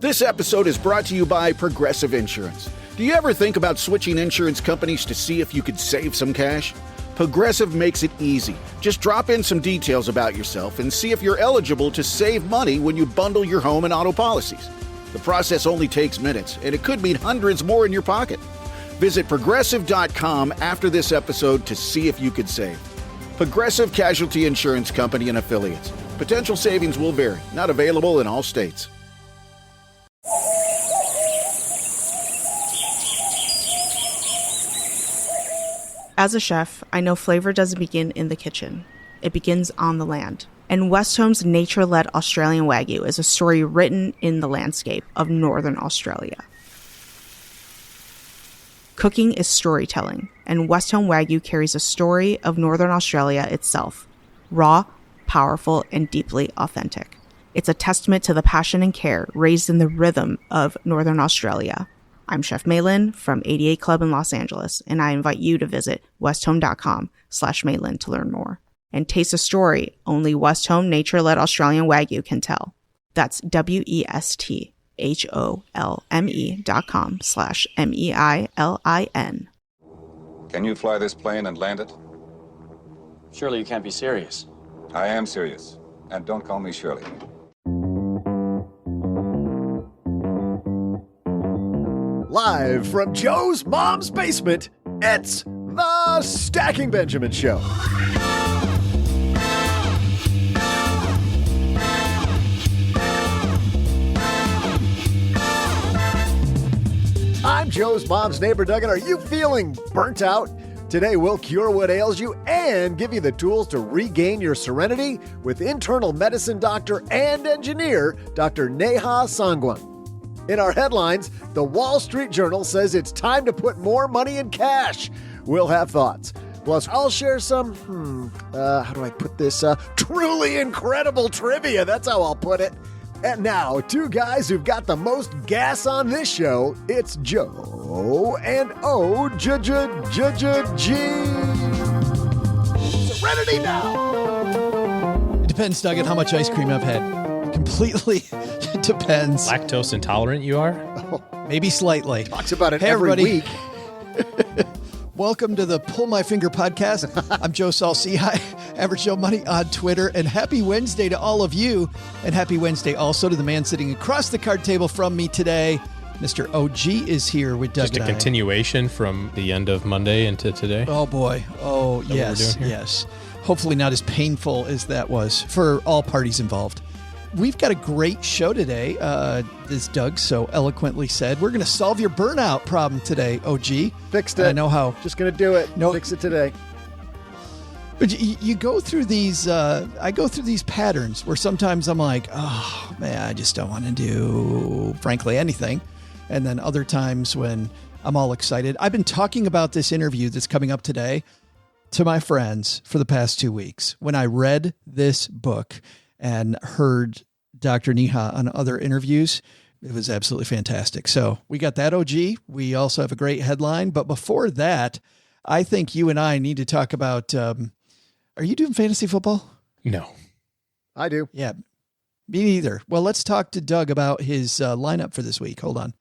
This episode is brought to you by Progressive Insurance. Do you ever think about switching insurance companies to see if you could save some cash? Progressive makes it easy. Just drop in some details about yourself and see if you're eligible to save money when you bundle your home and auto policies. The process only takes minutes, and it could mean hundreds more in your pocket. Visit Progressive.com after this episode to see if you could save. Progressive Casualty Insurance Company and Affiliates. Potential savings will vary. Not available in all states. As a chef, I know flavor doesn't begin in the kitchen. It begins on the land. And West Home's nature-led Australian Wagyu is a story written in the landscape of Northern Australia. Cooking is storytelling, and West Home Wagyu carries a story of Northern Australia itself. Raw, powerful, and deeply authentic. It's a testament to the passion and care raised in the rhythm of Northern Australia. I'm Chef Maylin from 88 Club in Los Angeles, and I invite you to visit westhome.com/Maylin to learn more. And taste a story only West Home nature-led Australian Wagyu can tell. That's westhome.com/MEILIN. Can you fly this plane and land it? Surely you can't be serious. I am serious. And don't call me Shirley. Live from Joe's mom's basement, it's the Stacking Benjamin Show. I'm Joe's mom's neighbor, Doug, and are you feeling burnt out? Today, we'll cure what ails you and give you the tools to regain your serenity with internal medicine doctor and engineer, Dr. Neha Sangwan. In our headlines, the Wall Street Journal says it's time to put more money in cash. We'll have thoughts. Plus, I'll share some, how do I put this? Truly incredible trivia. That's how I'll put it. And now, two guys who've got the most gas on this show. It's Joe and O-G. Serenity now. It depends, Doug, on how much ice cream I've had. Completely depends. Lactose intolerant you are? Oh, maybe slightly. Talks about it hey, every everybody. week. Welcome to the Pull My Finger podcast. I'm Joe Salci, Average Joe Money on Twitter. And happy Wednesday to all of you. And happy Wednesday also to the man sitting across the card table from me today. Mr. OG is here with Doug. Just a continuation from the end of Monday into today. Oh, boy. Oh, yes. Yes. Hopefully not as painful as that was for all parties involved. We've got a great show today, as Doug so eloquently said. We're going to solve your burnout problem today, OG. Fixed it. I know how. Just going to do it. No. Fix it today. But you go through these, I go through these patterns where sometimes I'm like, oh, man, I just don't want to do, frankly, anything. And then other times when I'm all excited. I've been talking about this interview that's coming up today to my friends for the past 2 weeks. When I read this book and heard Dr. Neha on other interviews, it was absolutely fantastic. So we got that, OG. We also have a great headline. But before that, I think you and I need to talk about, are you doing fantasy football? No. I do. Yeah, me neither. Well, let's talk to Doug about his lineup for this week. Hold on.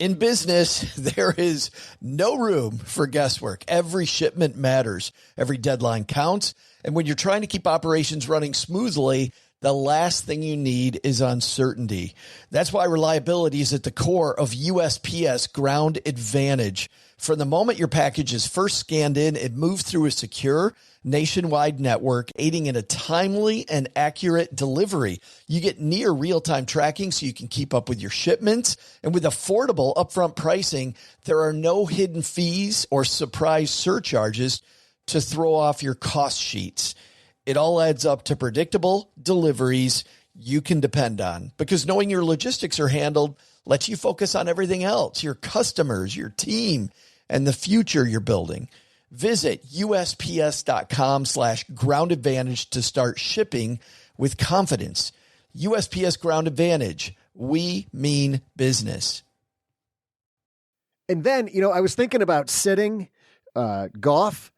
In business, there is no room for guesswork. Every shipment matters. Every deadline counts. And when you're trying to keep operations running smoothly, the last thing you need is uncertainty. That's why reliability is at the core of USPS Ground Advantage. From the moment your package is first scanned in, it moves through a secure nationwide network, aiding in a timely and accurate delivery. You get near real-time tracking so you can keep up with your shipments. And with affordable upfront pricing, there are no hidden fees or surprise surcharges to throw off your cost sheets. It all adds up to predictable deliveries you can depend on, because knowing your logistics are handled lets you focus on everything else, your customers, your team, and the future you're building. Visit USPS.com/Ground Advantage to start shipping with confidence. USPS Ground Advantage. We mean business. And then, I was thinking about sitting golf,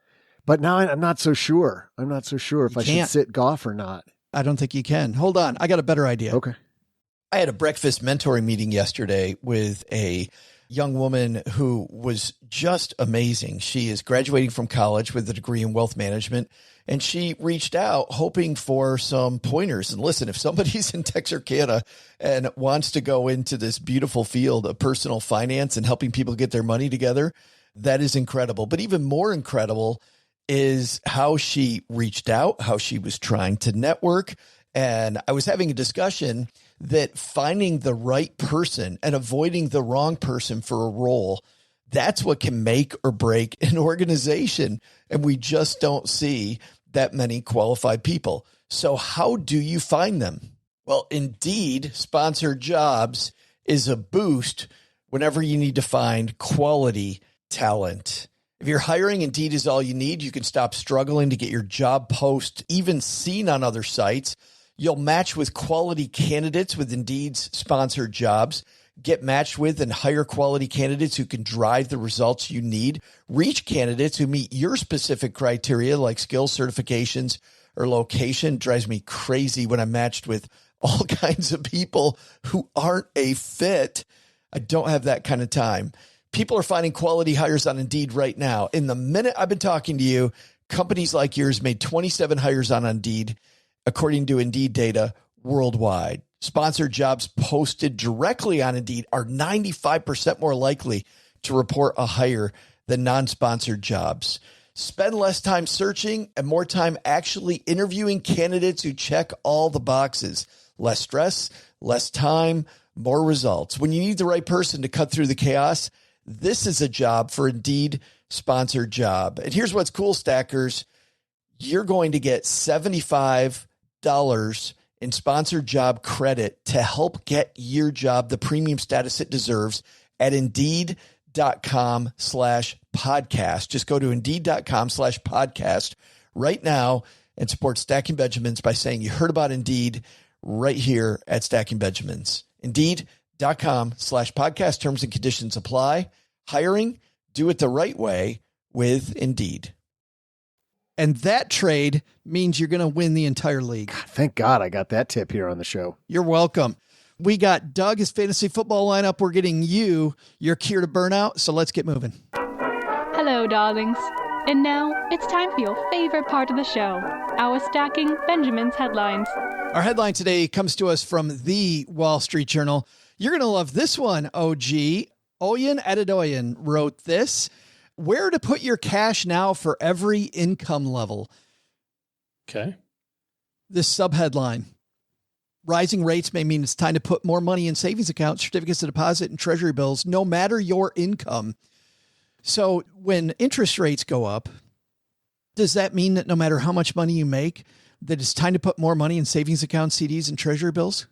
but now I'm not so sure. I'm not so sure if I should sit golf or not. I don't think you can. Hold on. I got a better idea. Okay. I had a breakfast mentoring meeting yesterday with a young woman who was just amazing. She is graduating from college with a degree in wealth management, and she reached out hoping for some pointers. And listen, if somebody's in Texarkana and wants to go into this beautiful field of personal finance and helping people get their money together, that is incredible. But even more incredible is how she reached out, how she was trying to network. And I was having a discussion that finding the right person and avoiding the wrong person for a role, that's what can make or break an organization. And we just don't see that many qualified people. So how do you find them? Well, Indeed sponsored jobs is a boost whenever you need to find quality talent. If you're hiring, Indeed is all you need. You can stop struggling to get your job post even seen on other sites. You'll match with quality candidates with Indeed's sponsored jobs. Get matched with and hire quality candidates who can drive the results you need. Reach candidates who meet your specific criteria like skills, certifications, or location. It drives me crazy when I'm matched with all kinds of people who aren't a fit. I don't have that kind of time. People are finding quality hires on Indeed right now. In the minute I've been talking to you, companies like yours made 27 hires on Indeed, according to Indeed data worldwide. Sponsored jobs posted directly on Indeed are 95% more likely to report a hire than non-sponsored jobs. Spend less time searching and more time actually interviewing candidates who check all the boxes. Less stress, less time, more results. When you need the right person to cut through the chaos, this is a job for Indeed sponsored job. And here's what's cool, Stackers. You're going to get $75 in sponsored job credit to help get your job the premium status it deserves at Indeed.com/podcast. Just go to Indeed.com/podcast right now and support Stacking Benjamins by saying you heard about Indeed right here at Stacking Benjamins. Indeed.com/podcast. Terms and conditions apply. Hiring, do it the right way with Indeed. And that trade means you're going to win the entire league. Thank God I got that tip here on the show. You're welcome. We got Doug, his fantasy football lineup. We're getting you your cure to burnout. So let's get moving. Hello, darlings. And now it's time for your favorite part of the show, our Stacking Benjamin's headlines. Our headline today comes to us from the Wall Street Journal. You're going to love this one, OG. Oyen Adedoyan wrote this. Where to put your cash now for every income level. Okay. This subheadline. Rising rates may mean it's time to put more money in savings accounts, certificates of deposit, and treasury bills, no matter your income. So when interest rates go up, does that mean that no matter how much money you make, that it's time to put more money in savings accounts, CDs, and treasury bills?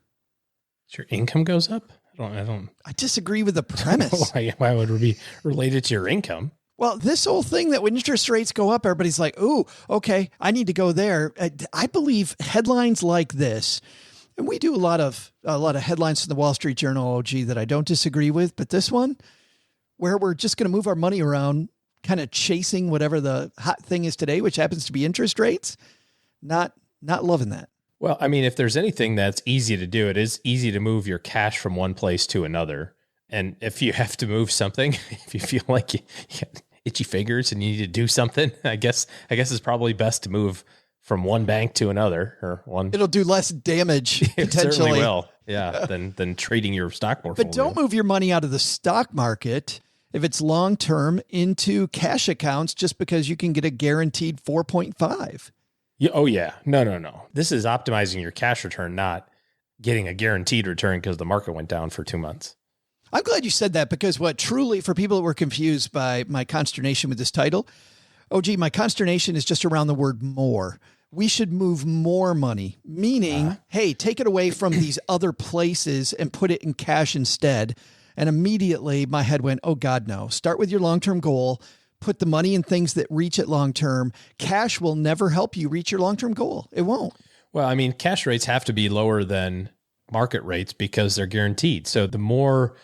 Your income goes up? I disagree with the premise. Why would it be related to your income? Well, this whole thing that when interest rates go up, everybody's like, ooh, okay, I need to go there. I believe headlines like this, and we do a lot of headlines from the Wall Street Journal, OG, that I don't disagree with, but this one, where we're just going to move our money around, kind of chasing whatever the hot thing is today, which happens to be interest rates, not loving that. Well, I mean, if there's anything that's easy to do, it is easy to move your cash from one place to another. And if you have to move something, if you feel like you got itchy fingers and you need to do something, I guess it's probably best to move from one bank to another, or one. It'll do less damage potentially. It certainly will. Yeah. than trading your stock portfolio. But don't move your money out of the stock market if it's long-term into cash accounts just because you can get a guaranteed 4.5. Yeah. Oh yeah. No. This is optimizing your cash return, not getting a guaranteed return because the market went down for 2 months. I'm glad you said that, because what truly, for people that were confused by my consternation with this title, OG, my consternation is just around the word more. We should move more money, meaning, hey, take it away from these other places and put it in cash instead. And immediately my head went, oh God, no. Start with your long-term goal. Put the money in things that reach it long-term. Cash will never help you reach your long-term goal. It won't. Well, I mean, cash rates have to be lower than market rates because they're guaranteed. So the more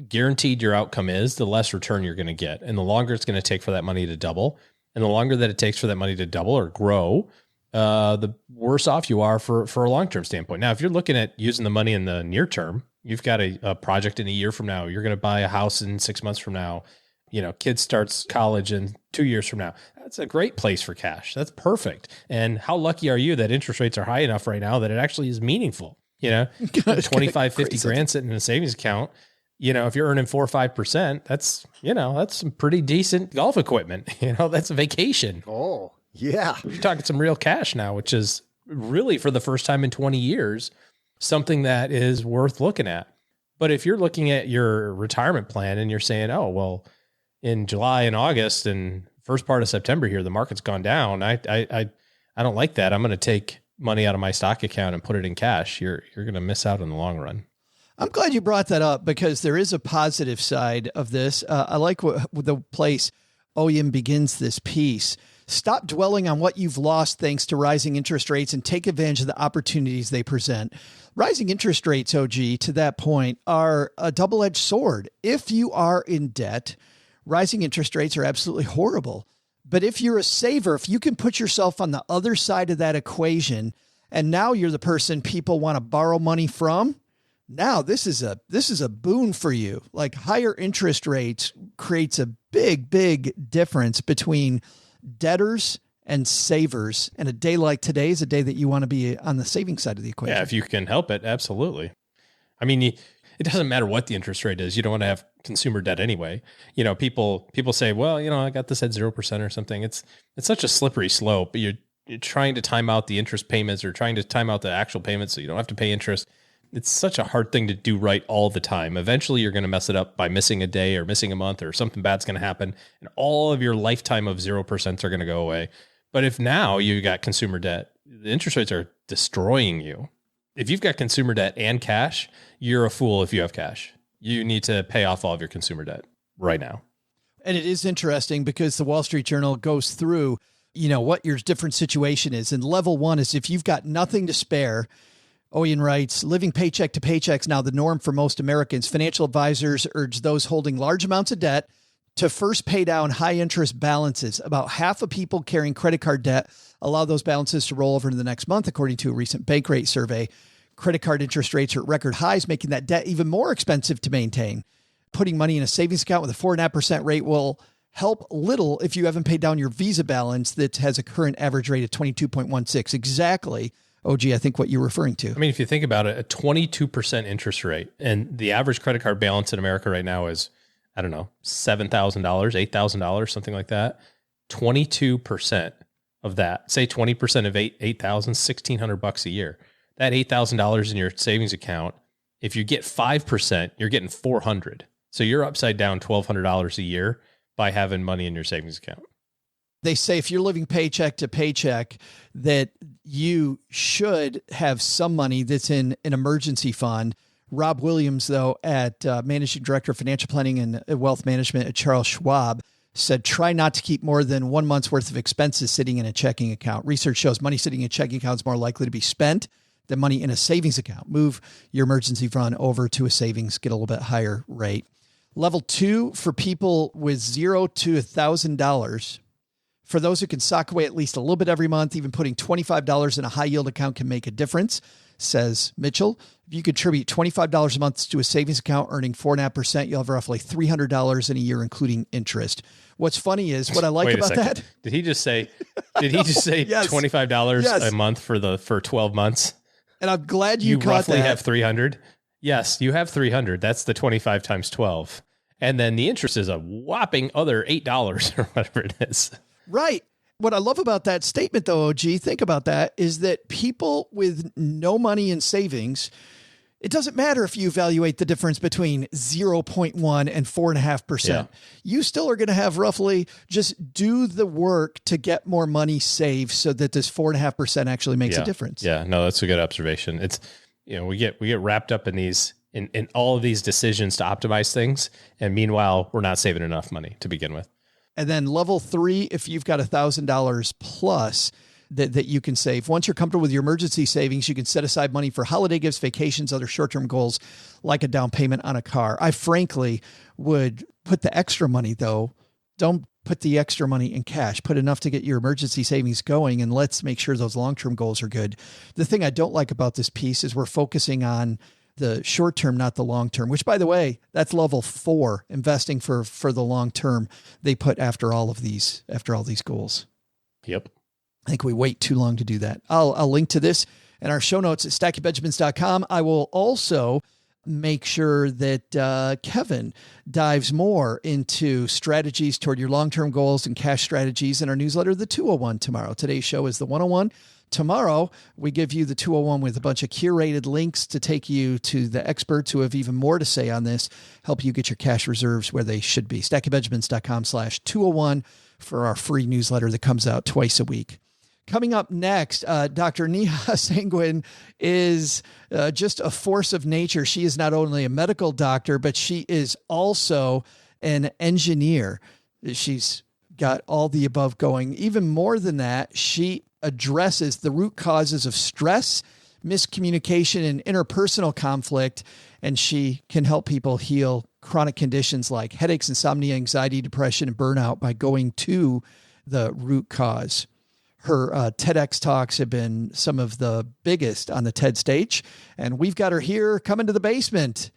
guaranteed your outcome is, the less return you're going to get. And the longer it's going to take for that money to double, and the longer that it takes for that money to double or grow, the worse off you are for a long-term standpoint. Now, if you're looking at using the money in the near term, you've got a project in a year from now, you're going to buy a house in 6 months from now, kid starts college in 2 years from now. That's a great place for cash. That's perfect. And how lucky are you that interest rates are high enough right now that it actually is meaningful? 25, 50 grand sitting in a savings account. If you're earning 4 or 5%, that's some pretty decent golf equipment. That's a vacation. Oh, yeah. You're talking some real cash now, which is really for the first time in 20 years, something that is worth looking at. But if you're looking at your retirement plan and you're saying, oh, well, in July and August and first part of September here, the market's gone down. I don't like that. I'm going to take money out of my stock account and put it in cash. You're going to miss out in the long run. I'm glad you brought that up because there is a positive side of this. I like the place OEM begins this piece. Stop dwelling on what you've lost thanks to rising interest rates and take advantage of the opportunities they present. Rising interest rates, OG, to that point, are a double-edged sword. If you are in debt, rising interest rates are absolutely horrible. But if you're a saver, if you can put yourself on the other side of that equation, and now you're the person people want to borrow money from, now this is a boon for you. Like higher interest rates creates a big, big difference between debtors and savers. And a day like today is a day that you want to be on the saving side of the equation. Yeah, if you can help it, absolutely. I mean, it doesn't matter what the interest rate is. You don't want to have consumer debt anyway. People say, well, I got this at 0% or something. It's such a slippery slope. You're trying to time out the interest payments or trying to time out the actual payments so you don't have to pay interest. It's such a hard thing to do right all the time. Eventually you're going to mess it up by missing a day or missing a month or something bad's going to happen. And all of your lifetime of 0% are going to go away. But if now you got consumer debt, the interest rates are destroying you. If you've got consumer debt and cash, you're a fool if you have cash. You need to pay off all of your consumer debt right now. And it is interesting because the Wall Street Journal goes through, what your different situation is. And level one is if you've got nothing to spare. Oyen writes, living paycheck to paycheck is now the norm for most Americans. Financial advisors urge those holding large amounts of debt to first pay down high interest balances. About half of people carrying credit card debt allow those balances to roll over into the next month, according to a recent bank rate survey. Credit card interest rates are at record highs, making that debt even more expensive to maintain. Putting money in a savings account with a 4.5% rate will help little if you haven't paid down your Visa balance that has a current average rate of 22.16. Exactly. OG, I think what you're referring to. I mean, if you think about it, a 22% interest rate and the average credit card balance in America right now is, I don't know, $7,000, $8,000, something like that. 22% of that, say 20% of $8,000, $1,600 a year. That $8,000 in your savings account, if you get 5%, you're getting $400. So you're upside down $1,200 a year by having money in your savings account. They say if you're living paycheck to paycheck, that you should have some money that's in an emergency fund. Rob Williams, though, at Managing Director of Financial Planning and Wealth Management at Charles Schwab, said try not to keep more than 1 month's worth of expenses sitting in a checking account. Research shows money sitting in a checking account is more likely to be spent than money in a savings account. Move your emergency fund over to a savings, get a little bit higher rate. Level 2 for people with $0 to $1,000. For those who can sock away at least a little bit every month, even putting $25 in a high yield account can make a difference, says Mitchell. If you contribute $25 a month to a savings account earning 4.5%, you'll have roughly $300 in a year, including interest. What's funny is what I like about that. Did he just say yes. $25 a month for 12 months? And I'm glad you caught roughly that. Have 300. Yes, you have 300. That's the 25 times 12. And then the interest is a whopping other $8 or whatever it is. Right. What I love about that statement, though, OG, think about that, is that people with no money in savings, it doesn't matter if you evaluate the difference between 0.1 and 4.5%. Yeah. You still are going to have roughly just do the work to get more money saved so that this 4.5% actually makes a difference. Yeah, no, that's a good observation. It's, we get wrapped up in these, in all of these decisions to optimize things. And meanwhile, we're not saving enough money to begin with. And then level 3, if you've got $1,000 plus that you can save. Once you're comfortable with your emergency savings, you can set aside money for holiday gifts, vacations, other short-term goals, like a down payment on a car. I frankly would put the extra money, though. Don't put the extra money in cash, put enough to get your emergency savings going, and let's make sure those long-term goals are good. The thing I don't like about this piece is we're focusing on the short term, not the long term, which, by the way, that's level 4, investing for the long term. They put after all these goals. Yep. I think we wait too long to do that. I'll link to this in our show notes at stackingbenjamins.com. I will also make sure that Kevin dives more into strategies toward your long-term goals and cash strategies in our newsletter, the 201 tomorrow. Today's show is the 101. Tomorrow, we give you the 201 with a bunch of curated links to take you to the experts who have even more to say on this, help you get your cash reserves where they should be. stackingbenjamins.com/201 for our free newsletter that comes out twice a week. Coming up next, Dr. Neha Sangwan is just a force of nature. She is not only a medical doctor, but she is also an engineer. She's got all the above going. Even more than that, she addresses the root causes of stress, miscommunication, and interpersonal conflict, and she can help people heal chronic conditions like headaches, insomnia, anxiety, depression, and burnout by going to the root cause. Her TEDx talks have been some of the biggest on the TED stage, and we've got her here coming to the basement.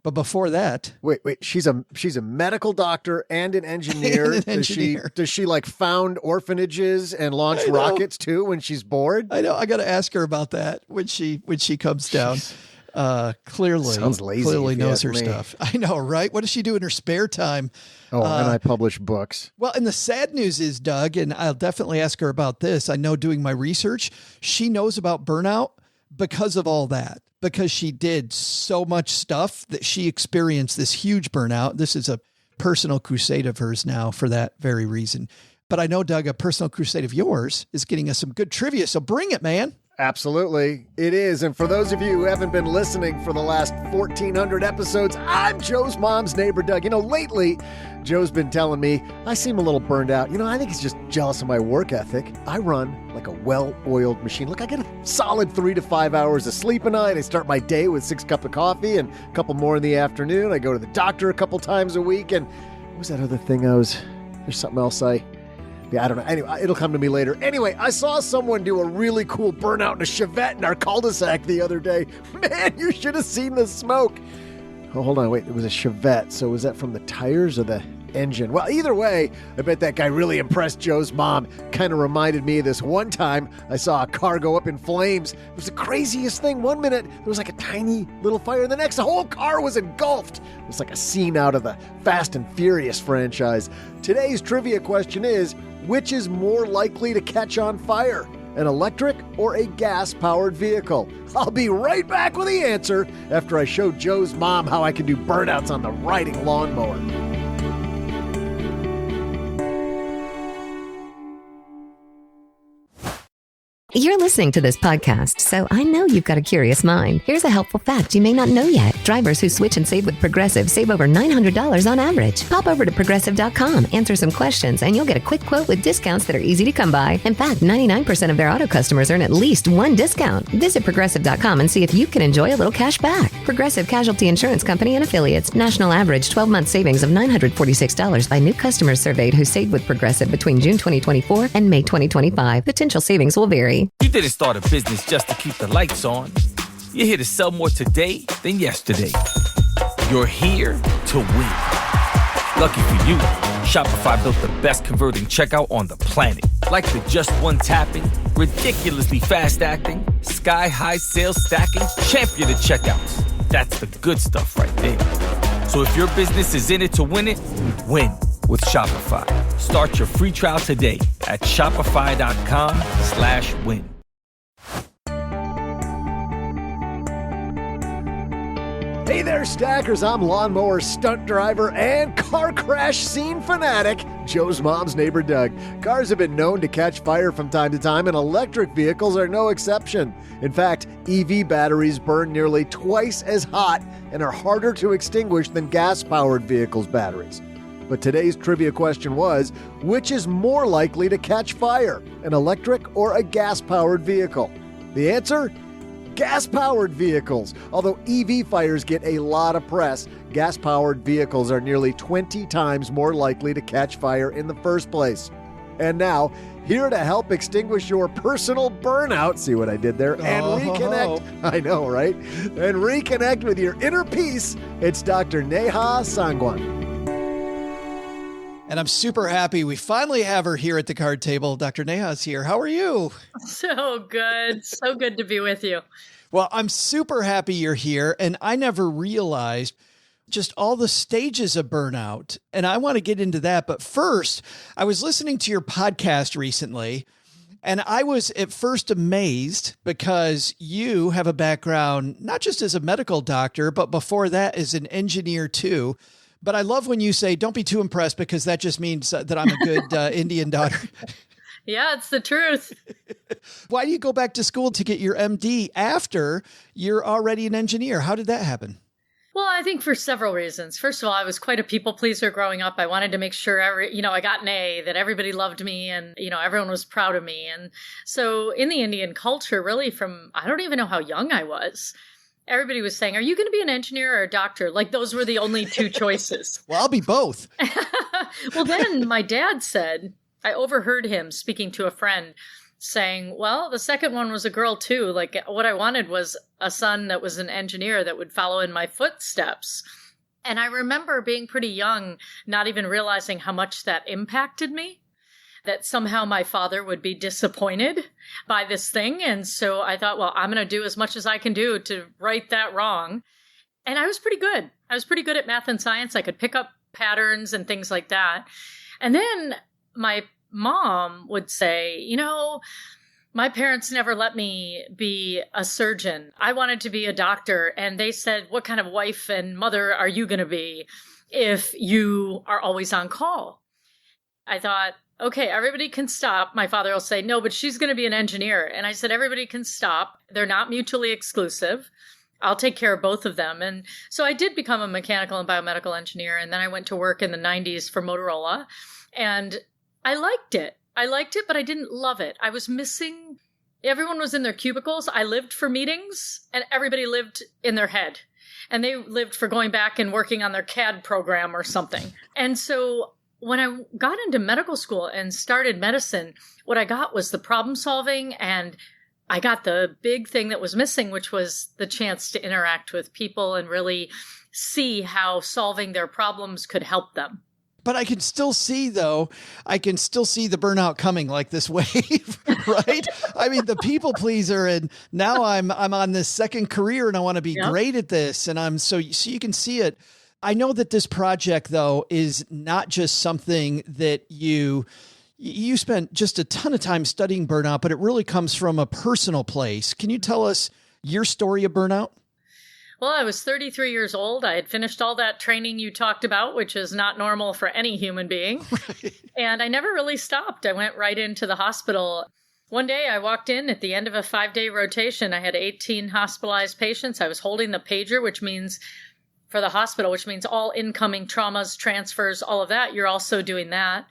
But before that, wait, she's a medical doctor and an engineer. And an engineer. Does she like found orphanages and launch rockets too when she's bored? I know. I got to ask her about that when she comes down. Clearly, sounds lazy. Clearly knows her stuff. I know, right? What does she do in her spare time? Oh, and I publish books. Well, and the sad news is, Doug, and I'll definitely ask her about this. I know doing my research, she knows about burnout because of all that, because she did so much stuff that she experienced this huge burnout. This is a personal crusade of hers now for that very reason. But I know, Doug, a personal crusade of yours is getting us some good trivia. So bring it, man. Absolutely. It is. And for those of you who haven't been listening for the last 1,400 episodes, I'm Joe's mom's neighbor, Doug. You know, lately, Joe's been telling me I seem a little burned out. You know, I think he's just jealous of my work ethic. I run like a well-oiled machine. Look, I get a solid 3 to 5 hours of sleep a night. I start my day with 6 cups of coffee and a couple more in the afternoon. I go to the doctor a couple times a week. And what was that other thing there's something else I don't know. Anyway, it'll come to me later. Anyway, I saw someone do a really cool burnout in a Chevette in our cul-de-sac the other day. Man, you should have seen the smoke. Oh, hold on. Wait, it was a Chevette. So was that from the tires or the engine? Well, either way, I bet that guy really impressed Joe's mom. Kind of reminded me of this one time I saw a car go up in flames. It was the craziest thing. 1 minute, there was like a tiny little fire. And the next, the whole car was engulfed. It was like a scene out of the Fast and Furious franchise. Today's trivia question is, which is more likely to catch on fire, an electric or a gas-powered vehicle? I'll be right back with the answer after I show Joe's mom how I can do burnouts on the riding lawnmower. You're listening to this podcast, so I know you've got a curious mind. Here's a helpful fact you may not know yet. Drivers who switch and save with Progressive save over $900 on average. Pop over to Progressive.com, answer some questions, and you'll get a quick quote with discounts that are easy to come by. In fact, 99% of their auto customers earn at least one discount. Visit Progressive.com and see if you can enjoy a little cash back. Progressive Casualty Insurance Company and Affiliates. National average 12-month savings of $946 by new customers surveyed who saved with Progressive between June 2024 and May 2025. Potential savings will vary. You didn't start a business just to keep the lights on. You're here to sell more today than yesterday. You're here to win. Lucky for you, Shopify built the best converting checkout on the planet. Like the just one tapping, ridiculously fast acting, sky-high sales stacking, champion of checkouts. That's the good stuff right there. So if your business is in it to win it, win with Shopify. Start your free trial today at shopify.com/win. Hey there, stackers. I'm lawnmower stunt driver and car crash scene fanatic, Joe's mom's neighbor, Doug. Cars have been known to catch fire from time to time, and electric vehicles are no exception. In fact, EV batteries burn nearly twice as hot and are harder to extinguish than gas-powered vehicles' batteries. But today's trivia question was, which is more likely to catch fire, an electric or a gas-powered vehicle? The answer? gas-powered vehicles. Although EV fires get a lot of press, gas-powered vehicles are nearly 20 times more likely to catch fire in the first place. And now, here to help extinguish your personal burnout, see what I did there, and reconnect, I know, right? And reconnect with your inner peace, it's Dr. Neha Sangwan. And I'm super happy we finally have her here at the card table. Dr. Neha's here. How are you? So good. So good to be with you. Well, I'm super happy you're here. And I never realized just all the stages of burnout. And I want to get into that. But first, I was listening to your podcast recently, and I was at first amazed because you have a background, not just as a medical doctor, but before that as an engineer too. But I love when you say, don't be too impressed, because that just means that I'm a good Indian daughter. Yeah, it's the truth. Why do you go back to school to get your MD after you're already an engineer? How did that happen? Well, I think for several reasons. First of all, I was quite a people pleaser growing up. I wanted to make sure I got an A, that everybody loved me and, everyone was proud of me. And so in the Indian culture, really from, I don't even know how young I was, everybody was saying, are you going to be an engineer or a doctor? Like those were the only two choices. Well, I'll be both. Well, then my dad said, I overheard him speaking to a friend saying, well, the second one was a girl too. Like what I wanted was a son that was an engineer that would follow in my footsteps. And I remember being pretty young, not even realizing how much that impacted me, that somehow my father would be disappointed by this thing. And so I thought, well, I'm going to do as much as I can do to right that wrong. And I was pretty good. I was pretty good at math and science. I could pick up patterns and things like that. And then my mom would say, my parents never let me be a surgeon. I wanted to be a doctor. And they said, what kind of wife and mother are you going to be if you are always on call? I thought, okay, everybody can stop. My father will say, no, but she's going to be an engineer. And I said, everybody can stop. They're not mutually exclusive. I'll take care of both of them. And so I did become a mechanical and biomedical engineer. And then I went to work in the 90s for Motorola. And I liked it. But I didn't love it. I was missing, everyone was in their cubicles. I lived for meetings and everybody lived in their head. And they lived for going back and working on their CAD program or something. And so when I got into medical school and started medicine, what I got was the problem solving, and I got the big thing that was missing, which was the chance to interact with people and really see how solving their problems could help them. But I can still see the burnout coming, like this wave, right? I mean, the people pleaser, and now I'm on this second career and I want to be great at this. And so you can see it. I know that this project, though, is not just something that you spent just a ton of time studying burnout, but it really comes from a personal place. Can you tell us your story of burnout? Well, I was 33 years old. I had finished all that training you talked about, which is not normal for any human being. Right. And I never really stopped. I went right into the hospital. One day I walked in at the end of a 5-day rotation. I had 18 hospitalized patients. I was holding the pager, which means for the hospital, which means all incoming traumas, transfers, all of that. You're also doing that.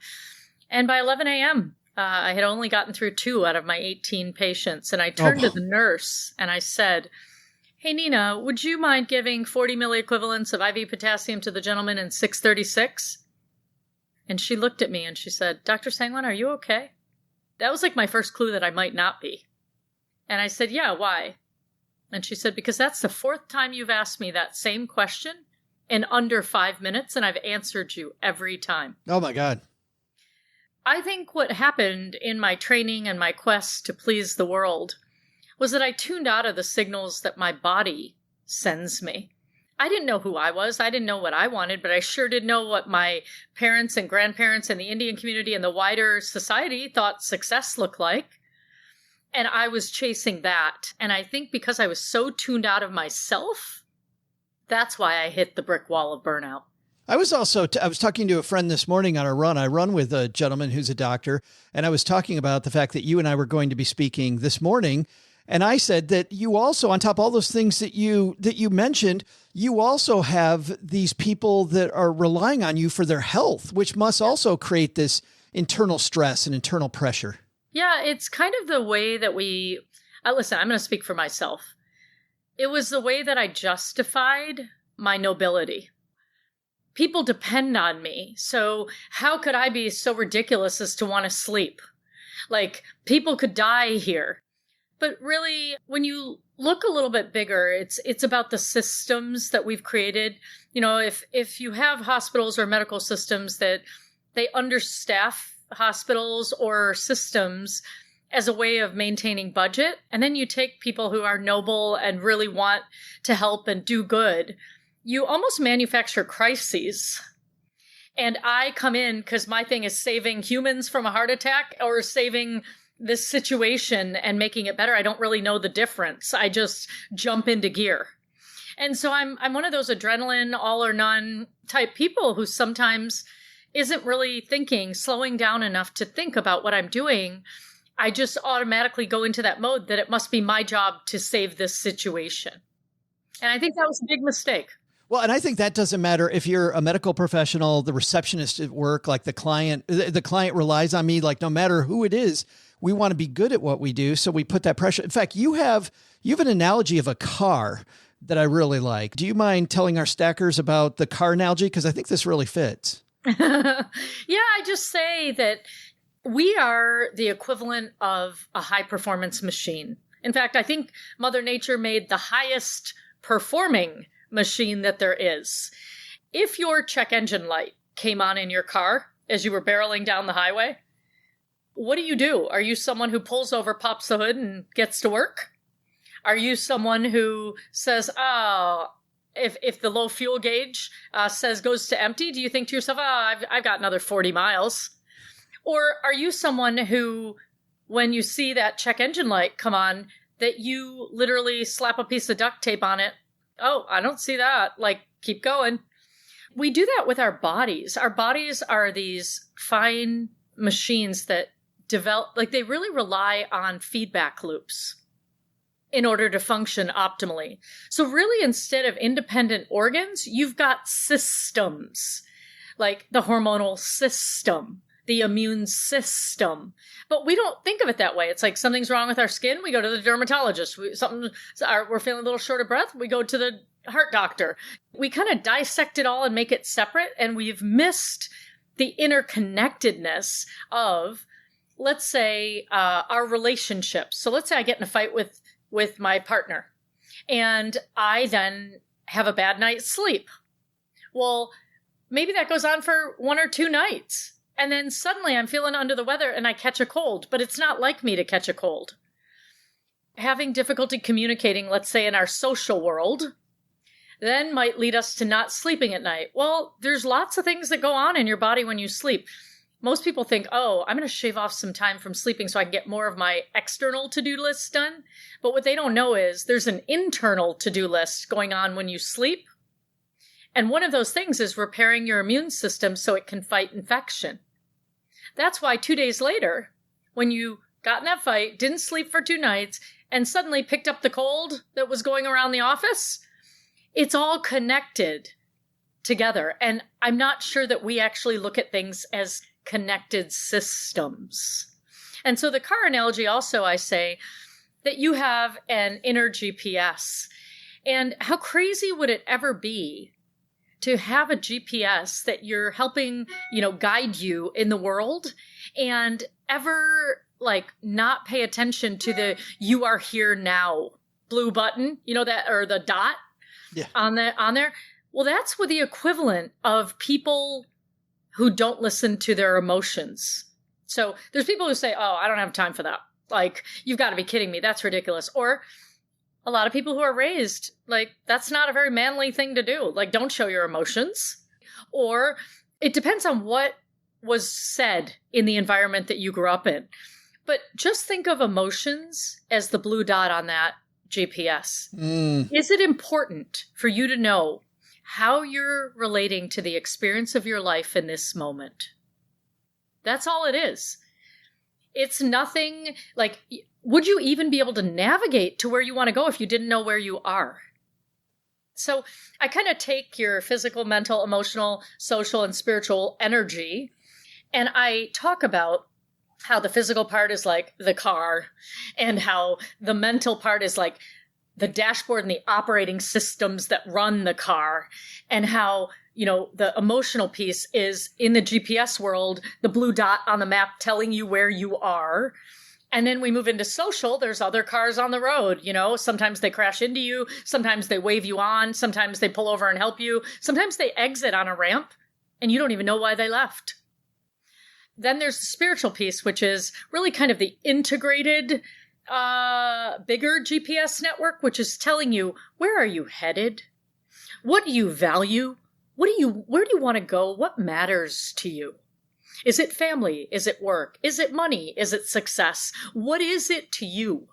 And by 11 a.m., I had only gotten through 2 out of my 18 patients. And I turned to the nurse and I said, hey, Nina, would you mind giving 40 milliequivalents of IV potassium to the gentleman in 636? And she looked at me and she said, Dr. Sangwan, are you okay? That was like my first clue that I might not be. And I said, yeah, why? And she said, because that's the 4th time you've asked me that same question in under 5 minutes, and I've answered you every time. Oh, my God. I think what happened in my training and my quest to please the world was that I tuned out of the signals that my body sends me. I didn't know who I was. I didn't know what I wanted, but I sure did know what my parents and grandparents and the Indian community and the wider society thought success looked like. And I was chasing that. And I think because I was so tuned out of myself, that's why I hit the brick wall of burnout. I was talking to a friend this morning on a run. I run with a gentleman who's a doctor, and I was talking about the fact that you and I were going to be speaking this morning. And I said that you also, on top of all those things that you mentioned, you also have these people that are relying on you for their health, which must also create this internal stress and internal pressure. Yeah, it's kind of the way that listen, I'm going to speak for myself. it was the way that I justified my nobility. People depend on me. So how could I be so ridiculous as to want to sleep? Like, people could die here. But really, when you look a little bit bigger, it's about the systems that we've created. You know, if you have hospitals or medical systems that they understaff hospitals or systems as a way of maintaining budget, and then you take people who are noble and really want to help and do good, you almost manufacture crises. And I come in because my thing is saving humans from a heart attack or saving this situation and making it better. I don't really know the difference. I just jump into gear. And so I'm one of those adrenaline, all or none type people who sometimes isn't really slowing down enough to think about what I'm doing. I just automatically go into that mode that it must be my job to save this situation. And I think that was a big mistake. Well, and I think that doesn't matter if you're a medical professional, the receptionist at work, like the client relies on me, like no matter who it is, we want to be good at what we do. So we put that pressure. In fact, you have an analogy of a car that I really like. Do you mind telling our stackers about the car analogy? Because I think this really fits. Yeah, I just say that we are the equivalent of a high performance machine. In fact, I think Mother Nature made the highest performing machine that there is. If your check engine light came on in your car as you were barreling down the highway, what do? Are you someone who pulls over, pops the hood, and gets to work? Are you someone who says, if the low fuel gauge goes to empty, do you think to yourself, I've got another 40 miles? Or are you someone who, when you see that check engine light come on, that you literally slap a piece of duct tape on it? Oh, I don't see that. Like, keep going. We do that with our bodies. Our bodies are these fine machines that develop, like they really rely on feedback loops in order to function optimally. So really, instead of independent organs, you've got systems, like the hormonal system, the immune system. But we don't think of it that way. It's like something's wrong with our skin, we go to the dermatologist. We're feeling a little short of breath, we go to the heart doctor. We kind of dissect it all and make it separate, and we've missed the interconnectedness of, let's say, our relationships. So let's say I get in a fight with my partner, and I then have a bad night's sleep. Well, maybe that goes on for 1 or 2 nights. And then suddenly I'm feeling under the weather and I catch a cold, but it's not like me to catch a cold. Having difficulty communicating, let's say in our social world, then might lead us to not sleeping at night. Well, there's lots of things that go on in your body when you sleep. Most people think, I'm going to shave off some time from sleeping so I can get more of my external to-do lists done. But what they don't know is there's an internal to-do list going on when you sleep. And one of those things is repairing your immune system so it can fight infection. That's why 2 days later, when you got in that fight, didn't sleep for 2 nights, and suddenly picked up the cold that was going around the office, it's all connected together. And I'm not sure that we actually look at things as connected systems. And so the car analogy also, I say that you have an inner GPS. And how crazy would it ever be to have a GPS that you're helping, guide you in the world, and ever not pay attention to the "you are here now" blue button, that, or the dot on there. Well, that's what the equivalent of people who don't listen to their emotions. So there's people who say, I don't have time for that. Like, you've got to be kidding me. That's ridiculous. Or a lot of people who are raised, that's not a very manly thing to do. Don't show your emotions. Or it depends on what was said in the environment that you grew up in. But just think of emotions as the blue dot on that GPS. Is it important for you to know how you're relating to the experience of your life in this moment? That's all it is. It's nothing would you even be able to navigate to where you want to go if you didn't know where you are? So I kind of take your physical, mental, emotional, social, and spiritual energy, and I talk about how the physical part is like the car, and how the mental part is like the dashboard and the operating systems that run the car, and how, the emotional piece is in the GPS world, the blue dot on the map telling you where you are. And then we move into social. There's other cars on the road. Sometimes they crash into you. Sometimes they wave you on. Sometimes they pull over and help you. Sometimes they exit on a ramp and you don't even know why they left. Then there's the spiritual piece, which is really kind of the integrated, bigger GPS network, which is telling you, where are you headed? What do you value? Where do you want to go? What matters to you? Is it family? Is it work? Is it money? Is it success? What is it to you?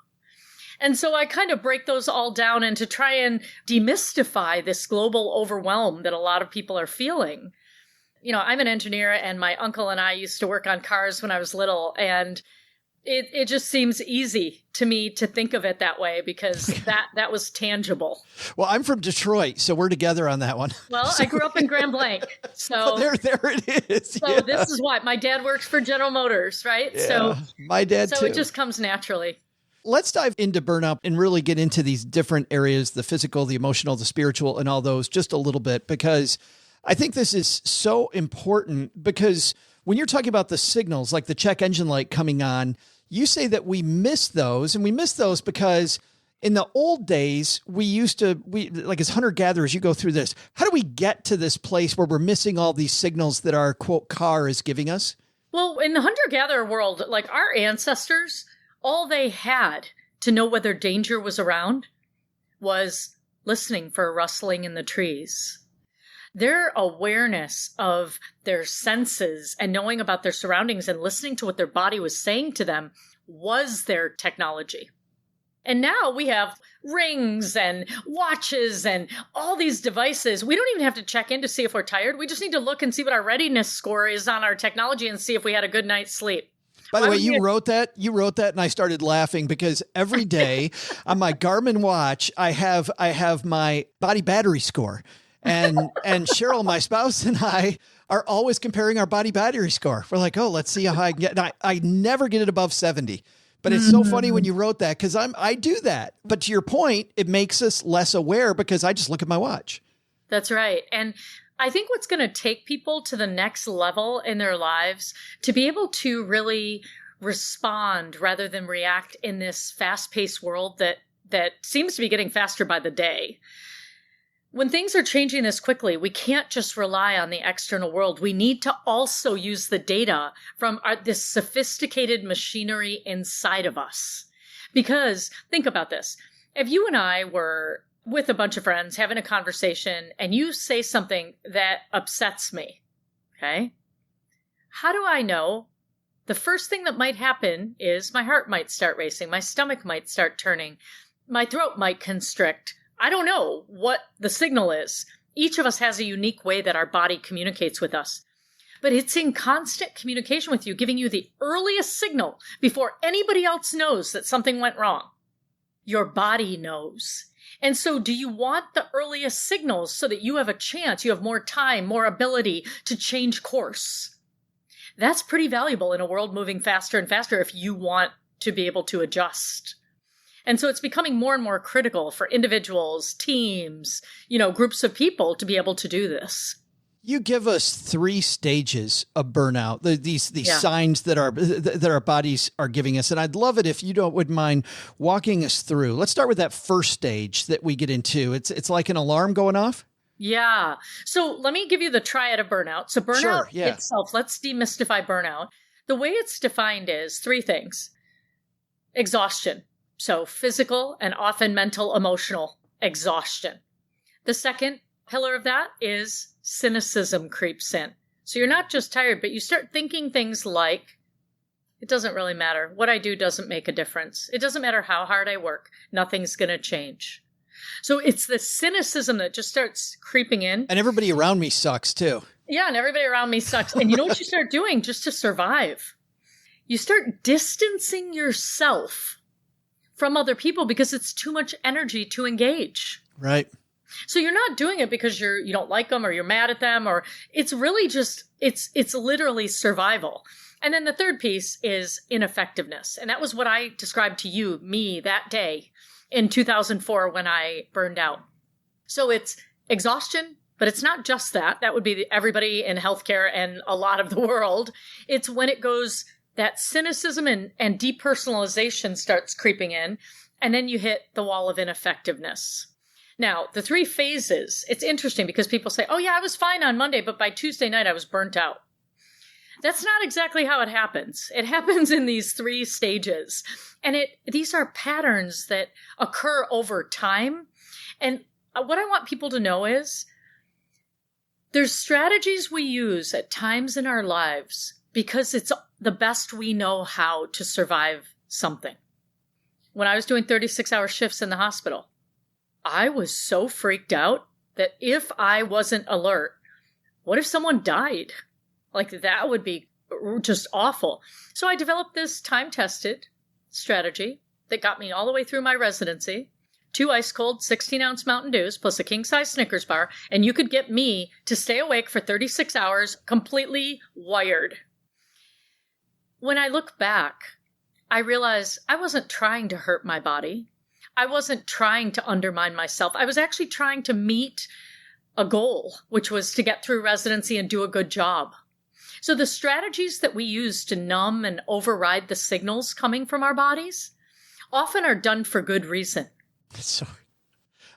And so I kind of break those all down and to try and demystify this global overwhelm that a lot of people are feeling. I'm an engineer, and my uncle and I used to work on cars when I was little, and it just seems easy to me to think of it that way because that was tangible. Well, I'm from Detroit, so we're together on that one. Well, I grew up in Grand Blanc, so there it is. So this is what my dad works for General Motors, right? Yeah, so my dad too. So it just comes naturally. Let's dive into burnout and really get into these different areas, the physical, the emotional, the spiritual, and all those just a little bit, because I think this is so important. Because when you're talking about the signals, like the check engine light coming on, you say that we miss those, and we miss those because in the old days, we like as hunter-gatherers, you go through this. How do we get to this place where we're missing all these signals that our, quote, car is giving us? Well, in the hunter-gatherer world, like our ancestors, all they had to know whether danger was around was listening for a rustling in the trees. Their awareness of their senses and knowing about their surroundings and listening to what their body was saying to them was their technology. And now we have rings and watches and all these devices. We don't even have to check in to see if we're tired. We just need to look and see what our readiness score is on our technology and see if we had a good night's sleep. By the way, you wrote that, and I started laughing because every day on my Garmin watch, I have my body battery score. And Cheryl, my spouse, and I are always comparing our body battery score. We're like, oh, let's see how I can get. And I never get it above 70. But it's so funny when you wrote that because I do that. But to your point, it makes us less aware because I just look at my watch. That's right. And I think what's going to take people to the next level in their lives to be able to really respond rather than react in this fast-paced world that seems to be getting faster by the day. When things are changing this quickly, we can't just rely on the external world. We need to also use the data from this sophisticated machinery inside of us. Because think about this. If you and I were with a bunch of friends having a conversation and you say something that upsets me, okay? How do I know? The first thing that might happen is my heart might start racing. My stomach might start turning. My throat might constrict. I don't know what the signal is. Each of us has a unique way that our body communicates with us. But it's in constant communication with you, giving you the earliest signal before anybody else knows that something went wrong. Your body knows. And so do you want the earliest signals so that you have a chance, you have more time, more ability to change course? That's pretty valuable in a world moving faster and faster if you want to be able to adjust. And so it's becoming more and more critical for individuals, teams, groups of people to be able to do this. You give us 3 stages of burnout, these signs that our bodies are giving us. And I'd love it if you wouldn't mind walking us through. Let's start with that first stage that we get into. It's like an alarm going off. Yeah. So let me give you the triad of burnout. So burnout itself, let's demystify burnout. The way it's defined is 3 things. Exhaustion. So physical and often mental, emotional exhaustion. The second pillar of that is cynicism creeps in. So you're not just tired, but you start thinking things like, it doesn't really matter. What I do doesn't make a difference. It doesn't matter how hard I work. Nothing's going to change. So it's the cynicism that just starts creeping in. And everybody around me sucks too. Yeah, and everybody around me sucks. And you know what you start doing just to survive? You start distancing yourself from other people because it's too much energy to engage. Right. So you're not doing it because you don't like them or you're mad at them, or it's really just, it's literally survival. And then the third piece is ineffectiveness. And that was what I described to me that day in 2004 when I burned out. So it's exhaustion, but it's not just that. That would be everybody in healthcare and a lot of the world. It's when it goes, that cynicism and depersonalization starts creeping in, and then you hit the wall of ineffectiveness. Now, the 3 phases, it's interesting because people say, oh yeah, I was fine on Monday, but by Tuesday night I was burnt out. That's not exactly how it happens. It happens in these 3 stages. And these are patterns that occur over time. And what I want people to know is there's strategies we use at times in our lives because it's the best we know how to survive something. When I was doing 36-hour shifts in the hospital, I was so freaked out that if I wasn't alert, what if someone died? Like, that would be just awful. So I developed this time-tested strategy that got me all the way through my residency, 2 ice-cold 16-ounce Mountain Dews plus a king-size Snickers bar, and you could get me to stay awake for 36 hours completely wired. When I look back, I realize I wasn't trying to hurt my body. I wasn't trying to undermine myself. I was actually trying to meet a goal, which was to get through residency and do a good job. So the strategies that we use to numb and override the signals coming from our bodies often are done for good reason. So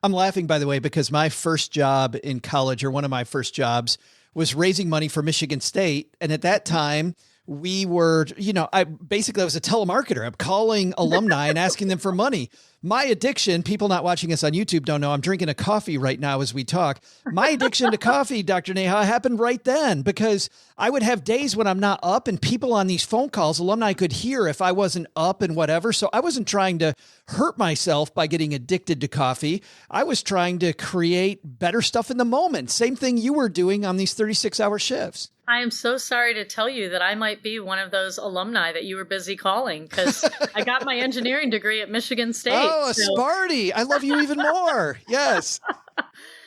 I'm laughing, by the way, because my first job in college, or one of my first jobs, was raising money for Michigan State. And at that time, we were, I was a telemarketer. I'm calling alumni and asking them for money. My addiction, people not watching us on YouTube don't know, I'm drinking a coffee right now as we talk. My addiction to coffee, Dr. Neha, happened right then because I would have days when I'm not up and people on these phone calls, alumni could hear if I wasn't up and whatever. So I wasn't trying to hurt myself by getting addicted to coffee. I was trying to create better stuff in the moment. Same thing you were doing on these 36-hour shifts. I am so sorry to tell you that I might be one of those alumni that you were busy calling because I got my engineering degree at Michigan State. Oh, Sparty. I love you even more. Yes.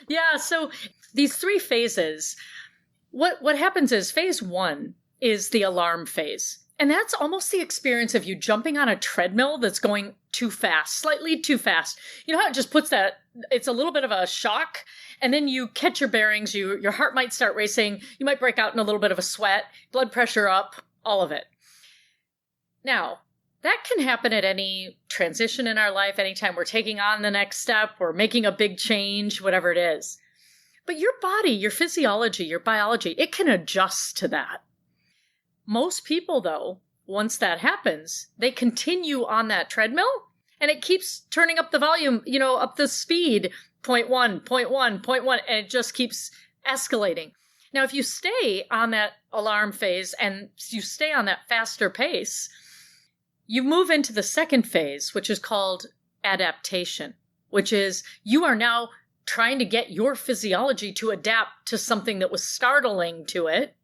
Yeah. So these 3 phases, what happens is phase 1 is the alarm phase. And that's almost the experience of you jumping on a treadmill that's going too fast, slightly too fast. You know how it just puts that, it's a little bit of a shock, and then you catch your bearings, your heart might start racing, you might break out in a little bit of a sweat, blood pressure up, all of it. Now, that can happen at any transition in our life, anytime we're taking on the next step, we're making a big change, whatever it is. But your body, your physiology, your biology, it can adjust to that. Most people, though, once that happens, they continue on that treadmill and it keeps turning up the volume, up the speed, 0.1, 0.1, 0.1, and it just keeps escalating. Now, if you stay on that alarm phase and you stay on that faster pace, you move into the second phase, which is called adaptation, which is you are now trying to get your physiology to adapt to something that was startling to it.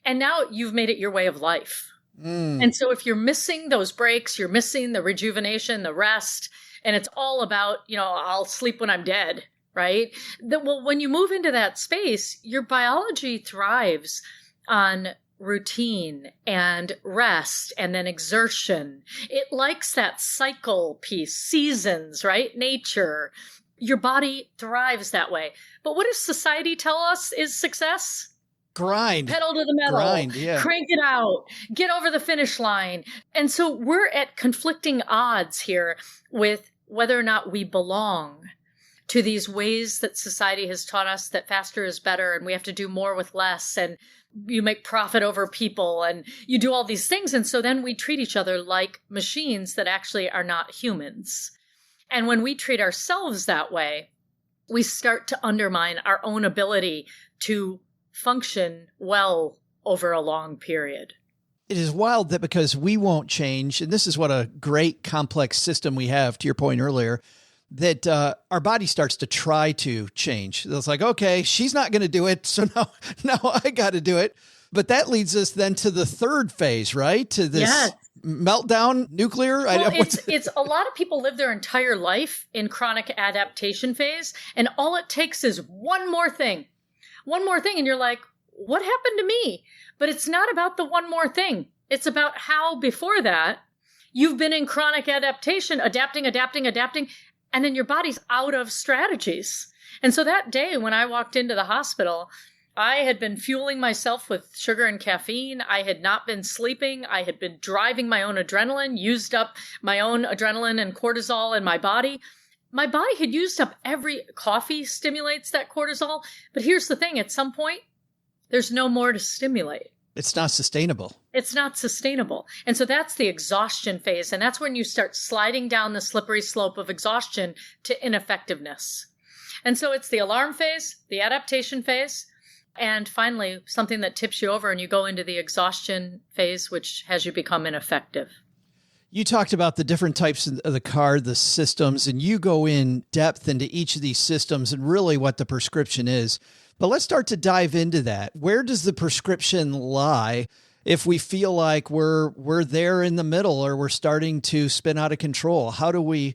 And now you've made it your way of life. And so if you're missing those breaks, you're missing the rejuvenation, the rest, and it's all about, I'll sleep when I'm dead, right? When you move into that space, your biology thrives on routine and rest and then exertion. It likes that cycle piece, seasons, right? Nature. Your body thrives that way. But what does society tell us is success? Grind. Pedal to the metal. Grind, yeah. Crank it out. Get over the finish line. And so we're at conflicting odds here with whether or not we belong to these ways that society has taught us that faster is better and we have to do more with less and you make profit over people and you do all these things. And so then we treat each other like machines that actually are not humans. And when we treat ourselves that way, we start to undermine our own ability to function well over a long period. It is wild that because we won't change, and this is what a great complex system we have, to your point earlier, that our body starts to try to change. It's like, okay, she's not going to do it, so now I got to do it. But that leads us then to the third phase, right? To this meltdown, nuclear. Well, it's a lot of people live their entire life in chronic adaptation phase, and all it takes is one more thing, and you're like, what happened to me? But it's not about the one more thing. It's about how before that you've been in chronic adaptation, adapting, And then your body's out of strategies. And so that day when I walked into the hospital, I had been fueling myself with sugar and caffeine. I had not been sleeping. I had been driving my own adrenaline, used up my own adrenaline and cortisol in my body. My body had used up coffee stimulates that cortisol. But here's the thing, at some point, there's no more to stimulate. It's not sustainable. It's not sustainable. And so that's the exhaustion phase. And that's when you start sliding down the slippery slope of exhaustion to ineffectiveness. And so it's the alarm phase, the adaptation phase, and finally, something that tips you over and you go into the exhaustion phase, which has you become ineffective. You talked about the different types of the card, the systems, and you go in depth into each of these systems and really what the prescription is. But let's start to dive into that. Where does the prescription lie if we feel like we're there in the middle or we're starting to spin out of control? How do we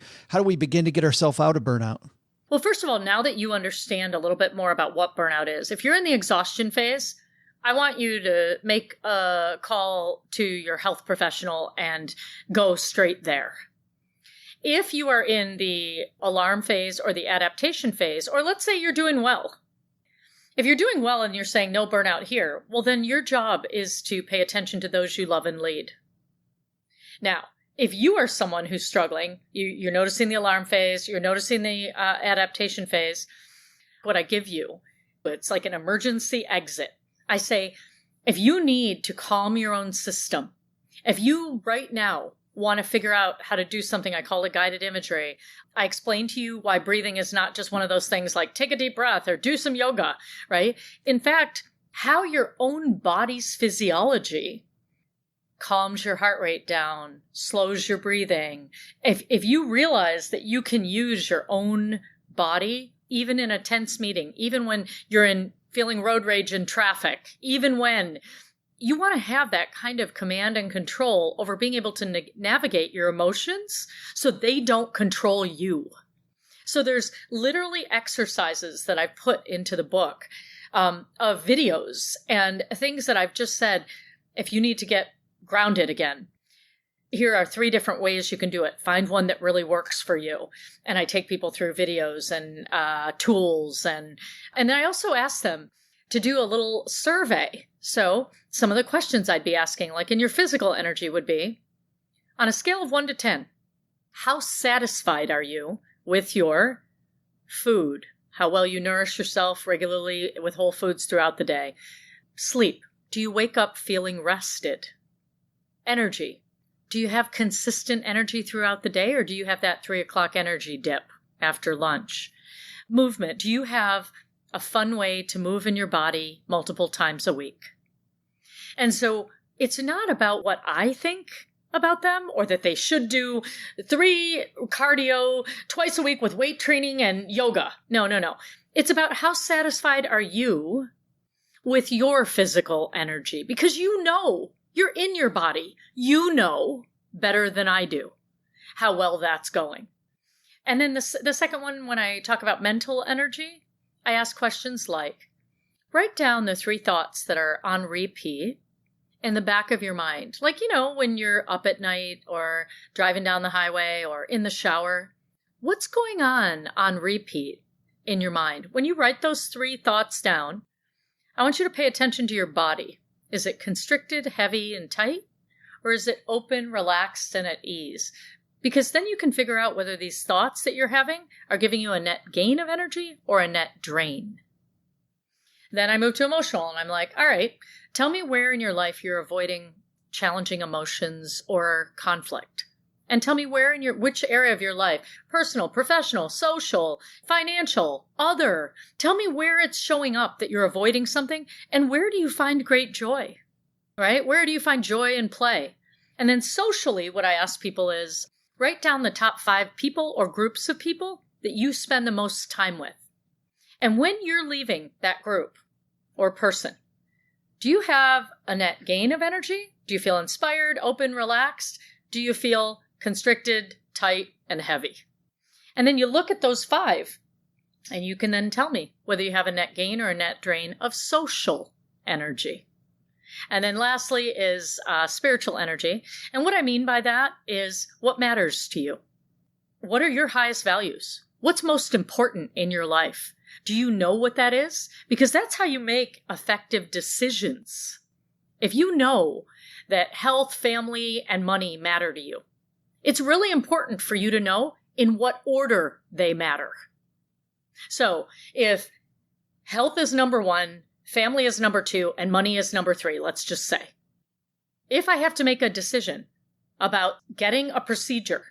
begin to get ourselves out of burnout? Well, first of all, now that you understand a little bit more about what burnout is, if you're in the exhaustion phase, I want you to make a call to your health professional and go straight there. If you are in the alarm phase or the adaptation phase, or let's say you're doing well. If you're doing well and you're saying no burnout here, well, then your job is to pay attention to those you love and lead. Now, if you are someone who's struggling, you're noticing the alarm phase, you're noticing the adaptation phase, what I give you, it's like an emergency exit. I say, if you need to calm your own system, if you right now want to figure out how to do something, I call it guided imagery. I explain to you why breathing is not just one of those things like take a deep breath or do some yoga, right? In fact, how your own body's physiology calms your heart rate down, slows your breathing. If you realize that you can use your own body, even in a tense meeting, even when you're feeling road rage in traffic, even when you want to have that kind of command and control over being able to navigate your emotions so they don't control you. So there's literally exercises that I put into the book of videos and things that I've just said, if you need to get grounded again, here are 3 different ways you can do it. Find one that really works for you. And I take people through videos and tools. And then I also ask them to do a little survey. So some of the questions I'd be asking, like in your physical energy, would be, on a scale of 1 to 10, how satisfied are you with your food? How well you nourish yourself regularly with whole foods throughout the day? Sleep. Do you wake up feeling rested? Energy. Do you have consistent energy throughout the day, or do you have that 3 o'clock energy dip after lunch? Movement. Do you have a fun way to move in your body multiple times a week? And so it's not about what I think about them or that they should do 3 cardio twice a week with weight training and yoga. No. It's about how satisfied are you with your physical energy, because you know, you're in your body. You know better than I do how well that's going. And then the second one, when I talk about mental energy, I ask questions like, write down the 3 thoughts that are on repeat in the back of your mind. Like, when you're up at night or driving down the highway or in the shower, what's going on repeat in your mind? When you write those 3 thoughts down, I want you to pay attention to your body. Is it constricted, heavy, and tight? Or is it open, relaxed, and at ease? Because then you can figure out whether these thoughts that you're having are giving you a net gain of energy or a net drain. Then I move to emotional, and I'm like, all right, tell me where in your life you're avoiding challenging emotions or conflict. And tell me where which area of your life, personal, professional, social, financial, other. Tell me where it's showing up that you're avoiding something, and where do you find great joy, right? Where do you find joy and play? And then socially, what I ask people is, write down the top 5 people or groups of people that you spend the most time with. And when you're leaving that group or person, do you have a net gain of energy? Do you feel inspired, open, relaxed? Do you feel constricted, tight, and heavy? And then you look at those 5, and you can then tell me whether you have a net gain or a net drain of social energy. And then lastly is spiritual energy. And what I mean by that is what matters to you, what are your highest values? What's most important in your life? Do you know what that is? Because that's how you make effective decisions. If you know that health, family, and money matter to you, it's really important for you to know in what order they matter. So if health is number 1, family is number 2, and money is number 3, let's just say, if I have to make a decision about getting a procedure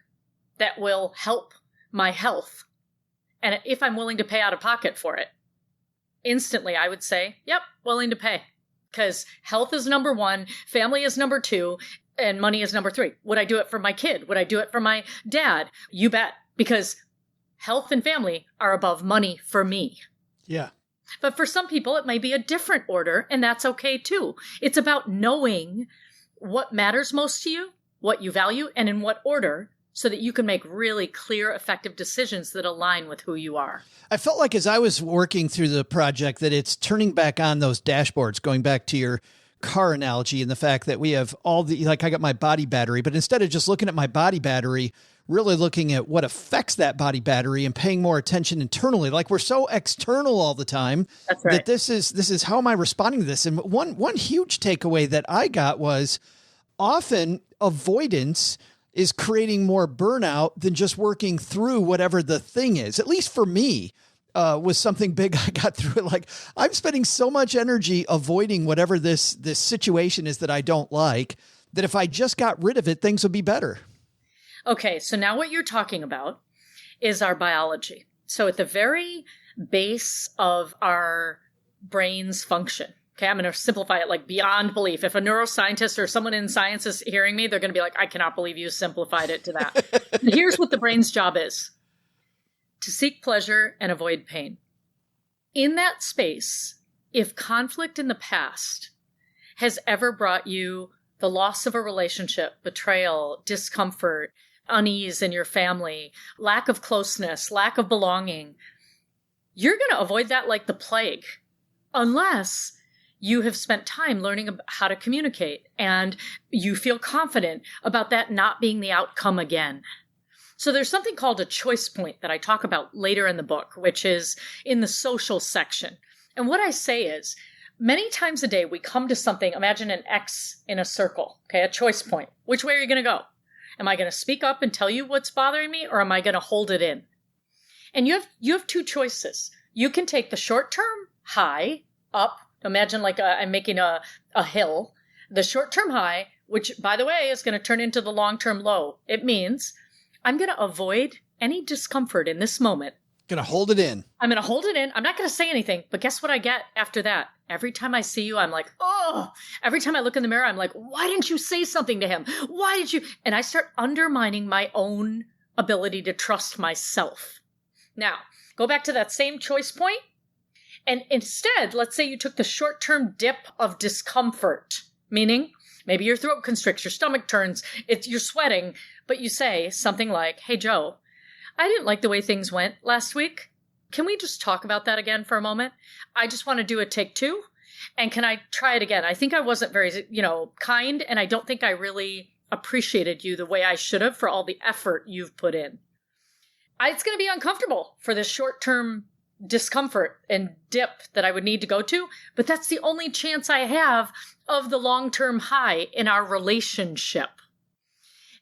that will help my health, and if I'm willing to pay out of pocket for it, instantly I would say, yep, willing to pay. Because health is number 1, family is number 2, and money is number 3. Would I do it for my kid? Would I do it for my dad? You bet. Because health and family are above money for me. Yeah. But for some people, it may be a different order, and that's okay too. It's about knowing what matters most to you, what you value, and in what order, so that you can make really clear, effective decisions that align with who you are. I felt like as I was working through the project that it's turning back on those dashboards, going back to your car analogy and the fact that we have all the, like I got my body battery, but instead of just looking at my body battery, really looking at what affects that body battery and paying more attention internally. Like we're so external all the time. That's right. That this is how am I responding to this? And one huge takeaway that I got was often avoidance is creating more burnout than just working through whatever the thing is. At least for me, was something big I got through it. Like I'm spending so much energy avoiding whatever this situation is that I don't like, that if I just got rid of it, things would be better. Okay, so now what you're talking about is our biology. So at the very base of our brain's function, okay, I'm going to simplify it like beyond belief. If a neuroscientist or someone in science is hearing me, they're going to be like, I cannot believe you simplified it to that. Here's what the brain's job is: to seek pleasure and avoid pain. In that space, if conflict in the past has ever brought you the loss of a relationship, betrayal, discomfort, unease in your family, lack of closeness, lack of belonging, you're going to avoid that like the plague, unless you have spent time learning about how to communicate and you feel confident about that not being the outcome again. So there's something called a choice point that I talk about later in the book, which is in the social section. And what I say is, many times a day we come to something, imagine an X in a circle, okay, a choice point. Which way are you going to go? Am I going to speak up and tell you what's bothering me, or am I going to hold it in? And you have two choices. You can take the short-term high up. Imagine like I'm making a hill. The short-term high, which, by the way, is going to turn into the long-term low. It means I'm going to avoid any discomfort in this moment. Going to hold it in. I'm going to hold it in. I'm not going to say anything. But guess what I get after that? Every time I see you, I'm like, oh. Every time I look in the mirror, I'm like, why didn't you say something to him? Why did you? And I start undermining my own ability to trust myself. Now, go back to that same choice point. And instead, let's say you took the short-term dip of discomfort, meaning maybe your throat constricts, your stomach turns, you're sweating, but you say something like, hey, Joe, I didn't like the way things went last week. Can we just talk about that again for a moment? I just want to do a take 2. And can I try it again? I think I wasn't very, kind, and I don't think I really appreciated you the way I should have for all the effort you've put in. It's going to be uncomfortable for this short-term discomfort and dip that I would need to go to, but that's the only chance I have of the long-term high in our relationship.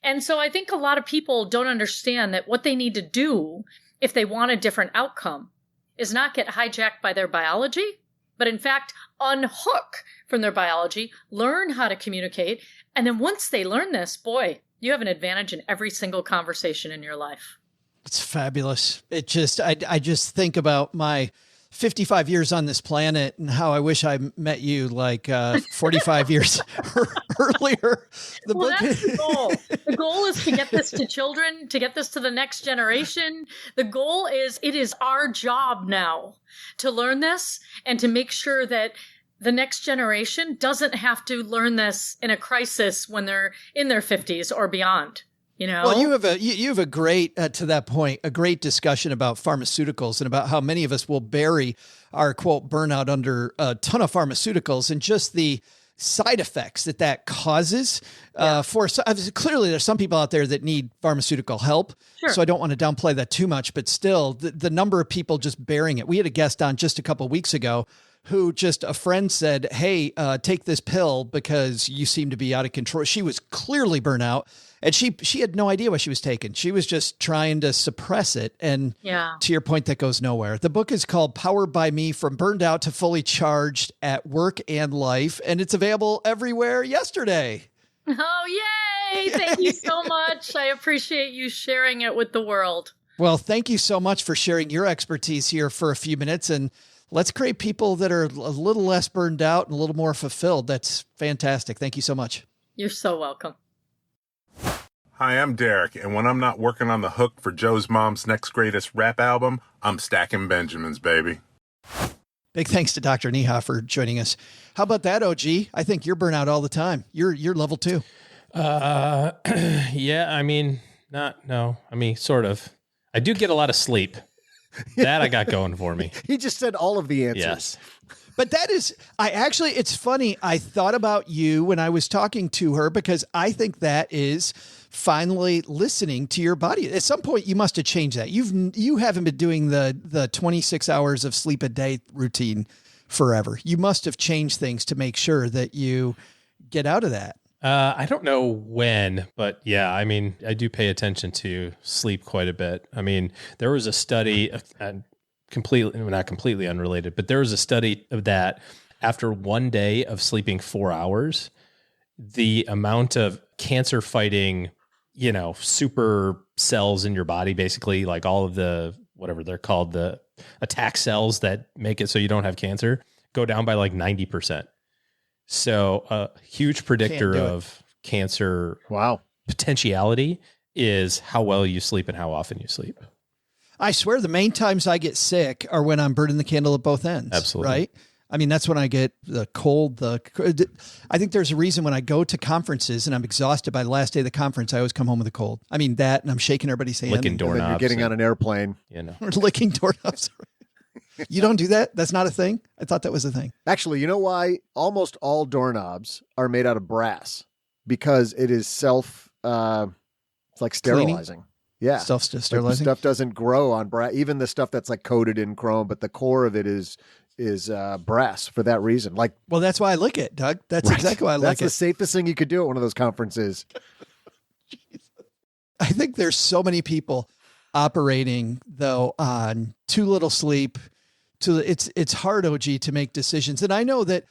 And so I think a lot of people don't understand that what they need to do if they want a different outcome is not get hijacked by their biology, but in fact, unhook from their biology, learn how to communicate. And then once they learn this, boy, you have an advantage in every single conversation in your life. It's fabulous. It just, I just think about my 55 years on this planet and how I wish I met you like 45 years earlier. That's the goal. The goal is to get this to children, to get this to the next generation. The goal is, it is our job now to learn this and to make sure that the next generation doesn't have to learn this in a crisis when they're in their 50s or beyond. Well, you have a great, to that point, a great discussion about pharmaceuticals and about how many of us will bury our quote burnout under a ton of pharmaceuticals, and just the side effects that causes. Clearly, there's some people out there that need pharmaceutical help. Sure. So I don't want to downplay that too much, but still, the number of people just bearing it. We had a guest on just a couple of weeks ago who just a friend said, hey, take this pill because you seem to be out of control. She was clearly burnt out. And she had no idea what she was taking. She was just trying to suppress it. And to your point, that goes nowhere. The book is called Powered by Me, From Burned Out to Fully Charged at Work and Life. And it's available everywhere yesterday. Oh, yay. Thank you so much. I appreciate you sharing it with the world. Well, thank you so much for sharing your expertise here for a few minutes. And let's create people that are a little less burned out and a little more fulfilled. That's fantastic. Thank you so much. You're so welcome. Hi, I'm Derek, and when I'm not working on the hook for Joe's mom's next greatest rap album, I'm stacking Benjamins, baby. Big thanks to Dr. Neha for joining us. How about that, OG? I think you're burnt out all the time. You're level 2. Yeah, I mean, sort of. I do get a lot of sleep. That I got going for me. He just said all of the answers. Yes. But it's funny. I thought about you when I was talking to her because I think that is finally listening to your body. At some point, you must have changed that. You haven't been doing the 26 hours of sleep a day routine forever. You must have changed things to make sure that you get out of that. I don't know when, but yeah, I mean, I do pay attention to sleep quite a bit. I mean, there was a study, not completely unrelated, but there was a study of that after one day of sleeping 4 hours, the amount of cancer fighting, super cells in your body, basically like all of the, whatever they're called, the attack cells that make it so you don't have cancer, go down by like 90%. So a huge predictor of cancer potentiality is how well you sleep and how often you sleep. I swear the main times I get sick are when I'm burning the candle at both ends. Absolutely. Right? I mean, that's when I get the cold. I think there's a reason when I go to conferences and I'm exhausted by the last day of the conference, I always come home with a cold. I mean, that, and I'm shaking everybody's hand. Licking doorknobs. And then you're getting on an airplane. Or licking doorknobs. You don't do that? That's not a thing? I thought that was a thing. Actually, you know why? Almost all doorknobs are made out of brass because it is it's like sterilizing. Cleaning? Yeah. Self-sterilizing? Like the stuff doesn't grow on brass. Even the stuff that's like coated in chrome, but the core of it is brass for that reason. Like, well, that's why I lick it, Doug. That's exactly why I lick it. That's the safest thing you could do at one of those conferences. I think there's so many people operating though on too little sleep. It's hard, OG, to make decisions. And I know that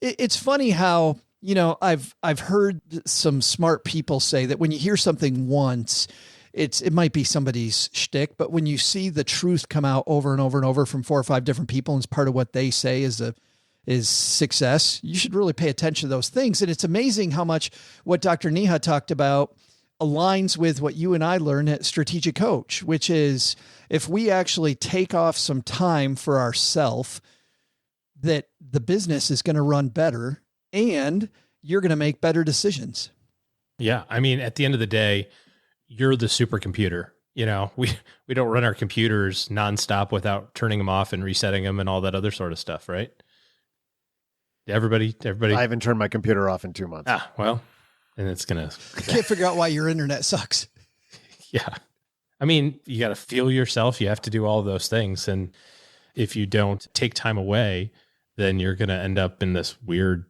it's funny how, I've heard some smart people say that when you hear something once, it might be somebody's shtick, but when you see the truth come out over and over and over from 4 or 5 different people, and it's part of what they say is success, you should really pay attention to those things. And it's amazing how much what Dr. Neha talked about aligns with what you and I learned at Strategic Coach, which is if we actually take off some time for ourselves, that the business is going to run better and you're going to make better decisions. Yeah. I mean, at the end of the day, you're the supercomputer. We don't run our computers nonstop without turning them off and resetting them and all that other sort of stuff, right? Everybody. I haven't turned my computer off in 2 months. Well, and it's going to... I can't figure out why your internet sucks. Yeah. I mean, you got to fuel yourself. You have to do all of those things. And if you don't take time away, then you're going to end up in this weird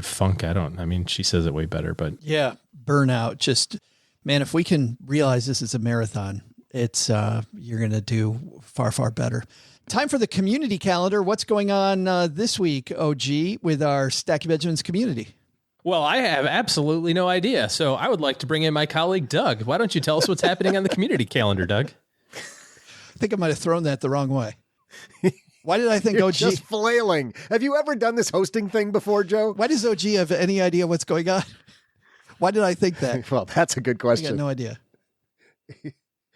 funk. I mean, she says it way better, but... Yeah. Burnout. Just, man, if we can realize this is a marathon, it's you're going to do far, far better. Time for the community calendar. What's going on this week, OG, with our Stacking Benjamins community? Well, I have absolutely no idea. So I would like to bring in my colleague, Doug. Why don't you tell us what's happening on the community calendar, Doug? I think I might have thrown that the wrong way. Why did I think You're OG? just flailing. Have you ever done this hosting thing before, Joe? Why does OG have any idea what's going on? Why did I think that? Well, that's a good question. I got no idea.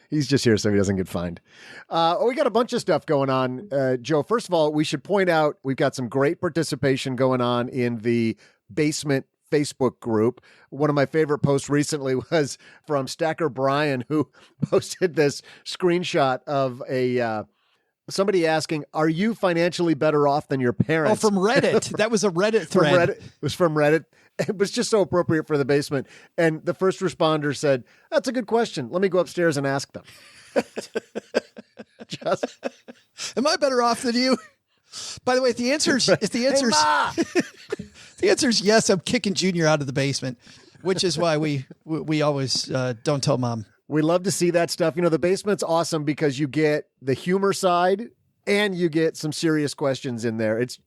He's just here so he doesn't get fined. We got a bunch of stuff going on, Joe. First of all, we should point out we've got some great participation going on in the Basement Facebook group. One of my favorite posts recently was from Stacker Brian, who posted this screenshot of a somebody asking, are you financially better off than your parents? Oh, from Reddit. That was a Reddit thread. It was from Reddit. It was just so appropriate for the basement. And the first responder said, that's a good question. Let me go upstairs and ask them. Am I better off than you? By the way, if the answer's the answer's yes, I'm kicking Junior out of the basement, which is why we always don't tell Mom. We love to see that stuff. The basement's awesome because you get the humor side and you get some serious questions in there. It's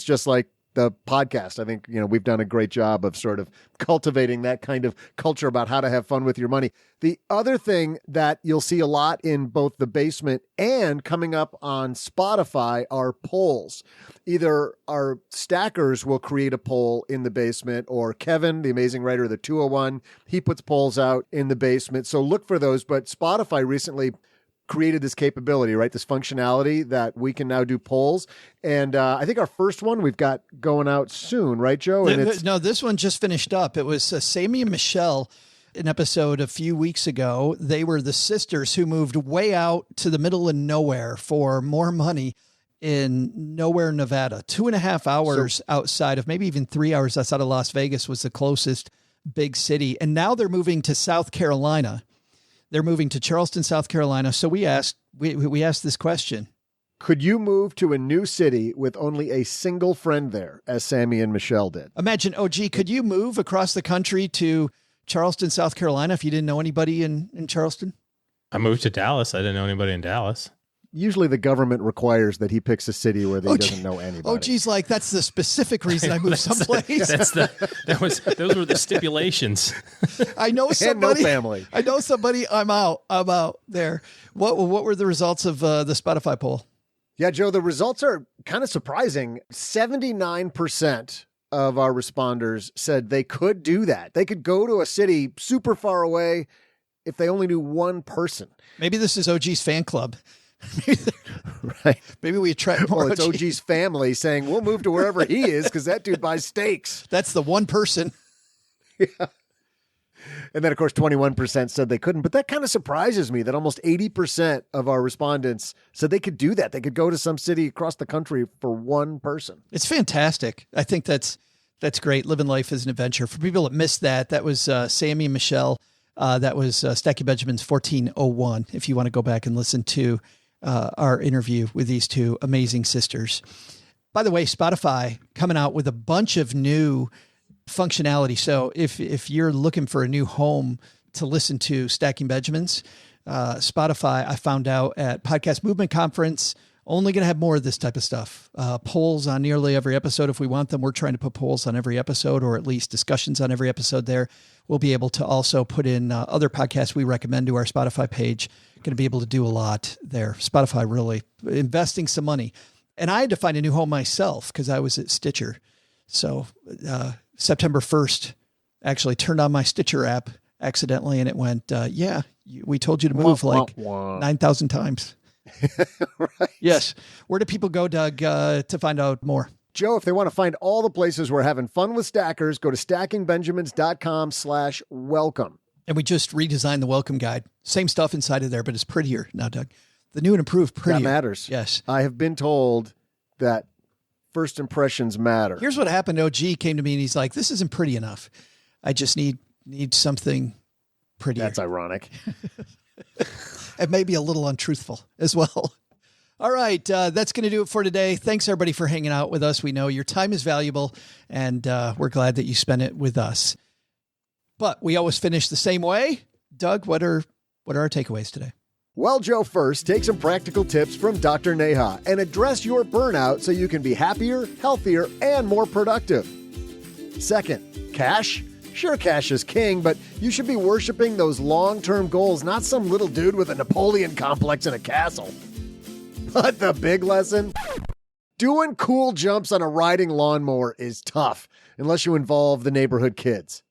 just like the podcast. I think, we've done a great job of sort of cultivating that kind of culture about how to have fun with your money. The other thing that you'll see a lot in both the basement and coming up on Spotify are polls. Either our stackers will create a poll in the basement, or Kevin, the amazing writer of the 201, he puts polls out in the basement. So look for those. But Spotify recently created this capability, right? This functionality that we can now do polls. And I think our first one we've got going out soon, right, Joe? And no, this one just finished up. It was Sammy and Michelle, an episode a few weeks ago. They were the sisters who moved way out to the middle of nowhere for more money in nowhere, Nevada. 2.5 hours outside of, maybe even 3 hours outside of Las Vegas was the closest big city. And now they're moving to South Carolina. They're moving to Charleston, South Carolina. So we asked this question. Could you move to a new city with only a single friend there, as Sammy and Michelle did? Imagine, could you move across the country to Charleston, South Carolina if you didn't know anybody in Charleston? I moved to Dallas. I didn't know anybody in Wdallas. Usually the government requires that he picks a city where he doesn't know anybody. Like that's the specific reason I moved someplace. Those were the stipulations. I know somebody. And no family. I know somebody. I'm out there. What were the results of the Spotify poll? Yeah, Joe, the results are kind of surprising. 79% of our responders said they could do that. They could go to a city super far away if they only knew one person. Maybe this is OG's fan club. Right. Maybe we attract more. Well, it's OG's family saying, we'll move to wherever he is because that dude buys steaks. That's the one person. Yeah. And then, of course, 21% said they couldn't. But that kind of surprises me that almost 80% of our respondents said they could do that. They could go to some city across the country for one person. It's fantastic. I think that's great. Living life as an adventure. For people that missed that was Sammy and Michelle. That was Stacking Benjamin's 1401, if you want to go back and listen to our interview with these two amazing sisters. By the way, Spotify coming out with a bunch of new functionality. So if you're looking for a new home to listen to Stacking Benjamins, Spotify, I found out at Podcast Movement Conference, only going to have more of this type of stuff. Polls on nearly every episode. If we want them, we're trying to put polls on every episode, or at least discussions on every episode there. We'll be able to also put in other podcasts we recommend to our Spotify page. Going to be able to do a lot there. Spotify really investing some money. And I had to find a new home myself because I was at Stitcher. So September 1st, actually turned on my Stitcher app accidentally, and it went, we told you to move 9,000 times. Right. Yes. Where do people go, Doug, to find out more? Joe, if they want to find all the places we're having fun with stackers, go to stackingbenjamins.com/welcome. And we just redesigned the welcome guide. Same stuff inside of there, but it's prettier now, Doug. The new and improved prettier. That matters. Yes. I have been told that first impressions matter. Here's what happened. OG came to me and he's like, this isn't pretty enough. I just need something prettier. That's ironic. And maybe a little untruthful as well. All right. That's going to do it for today. Thanks, everybody, for hanging out with us. We know your time is valuable, and we're glad that you spent it with us. But we always finish the same way. Doug, what are our takeaways today? Well, Joe, first, take some practical tips from Dr. Neha and address your burnout so you can be happier, healthier, and more productive. Second, cash. Sure, cash is king, but you should be worshiping those long-term goals, not some little dude with a Napoleon complex in a castle. But the big lesson? Doing cool jumps on a riding lawnmower is tough, unless you involve the neighborhood kids.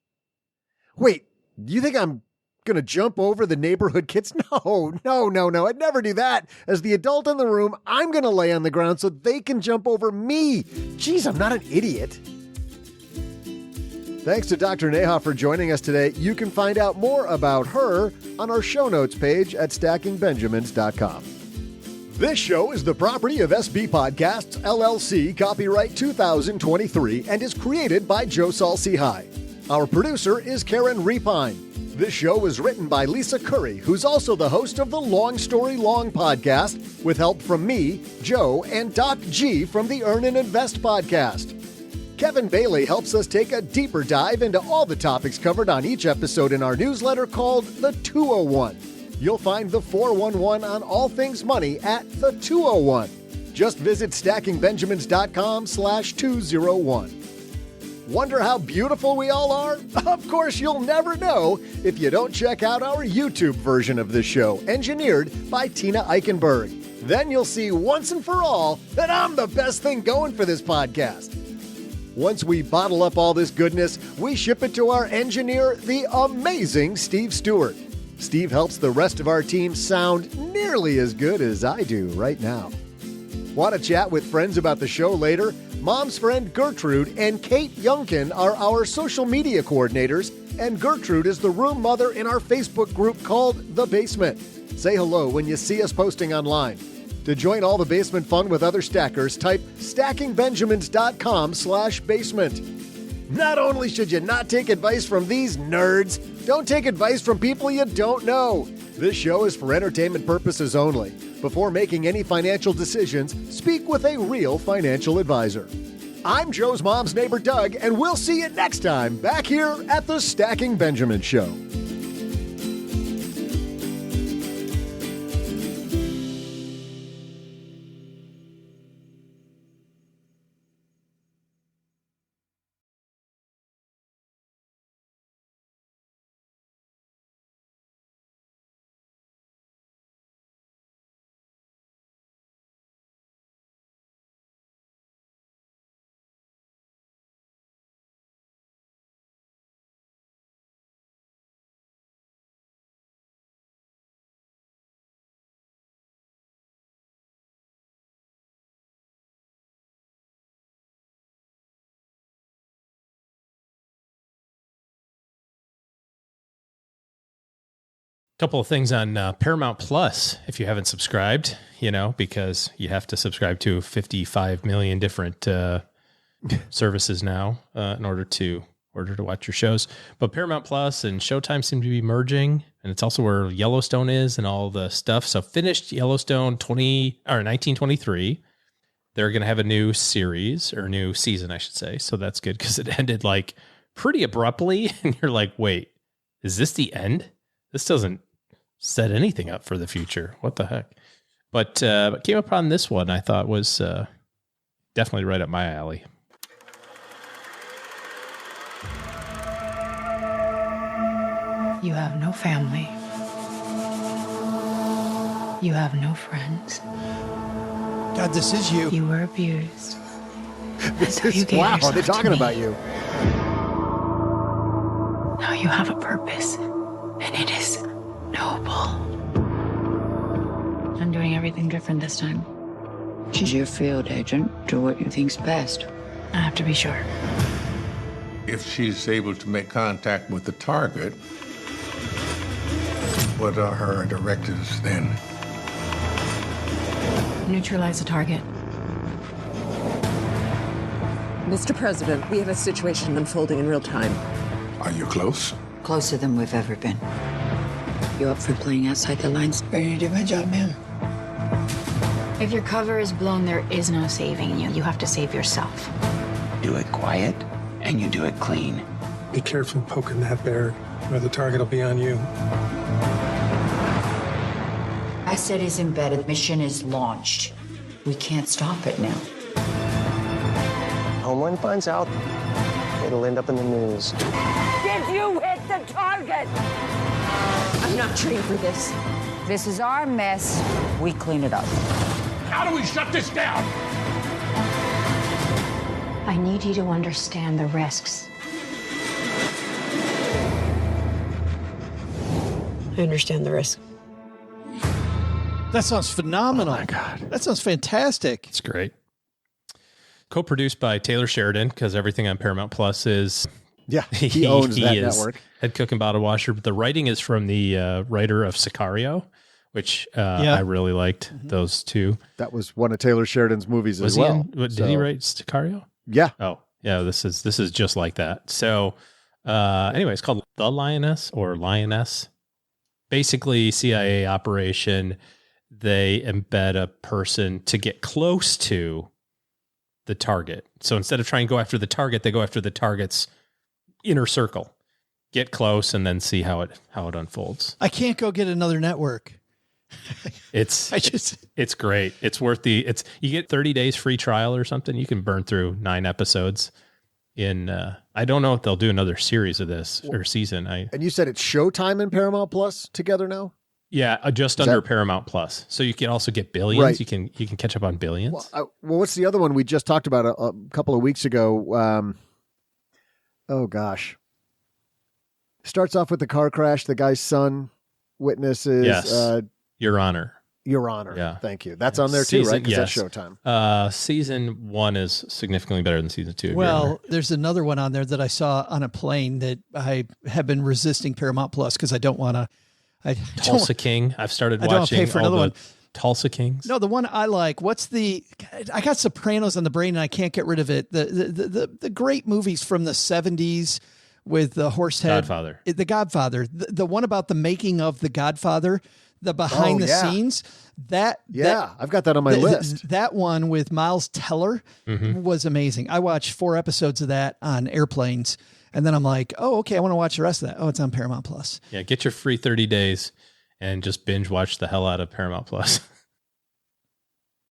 Wait, do you think I'm going to jump over the neighborhood kids? No. I'd never do that. As the adult in the room, I'm going to lay on the ground so they can jump over me. Jeez, I'm not an idiot. Thanks to Dr. Neha for joining us today. You can find out more about her on our show notes page at stackingbenjamins.com. This show is the property of SB Podcasts, LLC, copyright 2023, and is created by Joe Saul-Sehy. Our producer is Karen Repine. This show was written by Lisa Curry, who's also the host of the Long Story Long podcast, with help from me, Joe, and Doc G from the Earn and Invest podcast. Kevin Bailey helps us take a deeper dive into all the topics covered on each episode in our newsletter called The 201. You'll find the 411 on all things money at the 201. Just visit stackingbenjamins.com/201. Wonder how beautiful we all are? Of course, you'll never know if you don't check out our YouTube version of this show, engineered by Tina Eichenberg. Then you'll see once and for all that I'm the best thing going for this podcast. Once we bottle up all this goodness, we ship it to our engineer, the amazing Steve Stewart. Steve helps the rest of our team sound nearly as good as I do right now. Want to chat with friends about the show later? Mom's friend Gertrude and Kate Youngkin are our social media coordinators, and Gertrude is the room mother in our Facebook group called The Basement. Say hello when you see us posting online. To join all the basement fun with other stackers, type stackingbenjamins.com/basement. Not only should you not take advice from these nerds, don't take advice from people you don't know. This show is for entertainment purposes only. Before making any financial decisions, speak with a real financial advisor. I'm Joe's mom's neighbor, Doug, and we'll see you next time back here at the Stacking Benjamin Show. Couple of things on Paramount Plus, if you haven't subscribed, because you have to subscribe to 55 million different services now in order to watch your shows. But Paramount Plus and Showtime seem to be merging, and it's also where Yellowstone is and all the stuff. So finished Yellowstone 1923. They're going to have a new series, or new season, I should say. So that's good, because it ended like pretty abruptly, and you're like, wait, is this the end? This doesn't set anything up for the future. What the heck? But came upon this one I thought was definitely right up my alley. You have no family. You have no friends. God, this is you. You were abused. Wow, they're talking about you. Now you have a purpose, and it is noble. I'm doing everything different this time. She's your field agent. Do what you think's best. I have to be sure. If she's able to make contact with the target, what are her directives then? Neutralize the target. Mr. President, we have a situation unfolding in real time. Are you close? Closer than we've ever been. You up for playing outside the lines? Ready to do my job, ma'am. If your cover is blown, there is no saving you. You have to save yourself. Do it quiet, and you do it clean. Be careful poking that bear, or the target will be on you. Asset is embedded. Mission is launched. We can't stop it now. Homeland finds out, it'll end up in the news. Did you hit the target? I'm not trained for this. This is our mess. We clean it up. How do we shut this down? I need you to understand the risks. I understand the risk. That sounds phenomenal. Oh my God. That sounds fantastic. It's great. Co-produced by Taylor Sheridan, because everything on Paramount Plus is... Yeah, he owns that network. Head cook and bottle washer. But the writing is from the writer of Sicario, which I really liked those two. That was one of Taylor Sheridan's movies Was as he well. did he write Sicario? Yeah. Oh, yeah. This is just like that. So anyway, it's called The Lioness or Lioness. Basically, CIA operation. They embed a person to get close to the target. So instead of trying to go after the target, they go after the target's inner circle. Get close and then see how it unfolds. I can't go get another network. It's great. It's worth you get 30 days free trial or something. You can burn through 9 episodes in I don't know if they'll do another series of this or season. And you said it's Showtime and Paramount Plus together now? Yeah, just under Paramount Plus. So you can also get Billions. Right. You can catch up on Billions. Well, what's the other one we just talked about a couple of weeks ago? Oh gosh. Starts off with the car crash. The guy's son witnesses. Yes. Your Honor. Your Honor. Yeah. Thank you. That's on there too, right? Because that's Showtime. Season 1 is significantly better than season 2. Well, there's another one on there that I saw on a plane that I have been resisting Paramount Plus because I don't want to. Tulsa King. I've started watching. I don't pay for another one. Tulsa Kings. No, the one I like. I got Sopranos on the brain and I can't get rid of it. The great movies from the 70s with the Horsehead. Godfather. The Godfather. The one about the making of the Godfather, the behind the scenes. I've got that on my list. That one with Miles Teller was amazing. I watched 4 episodes of that on airplanes. And then I'm like, oh, okay, I want to watch the rest of that. Oh, it's on Paramount Plus. Yeah, get your free 30 days and just binge watch the hell out of Paramount Plus.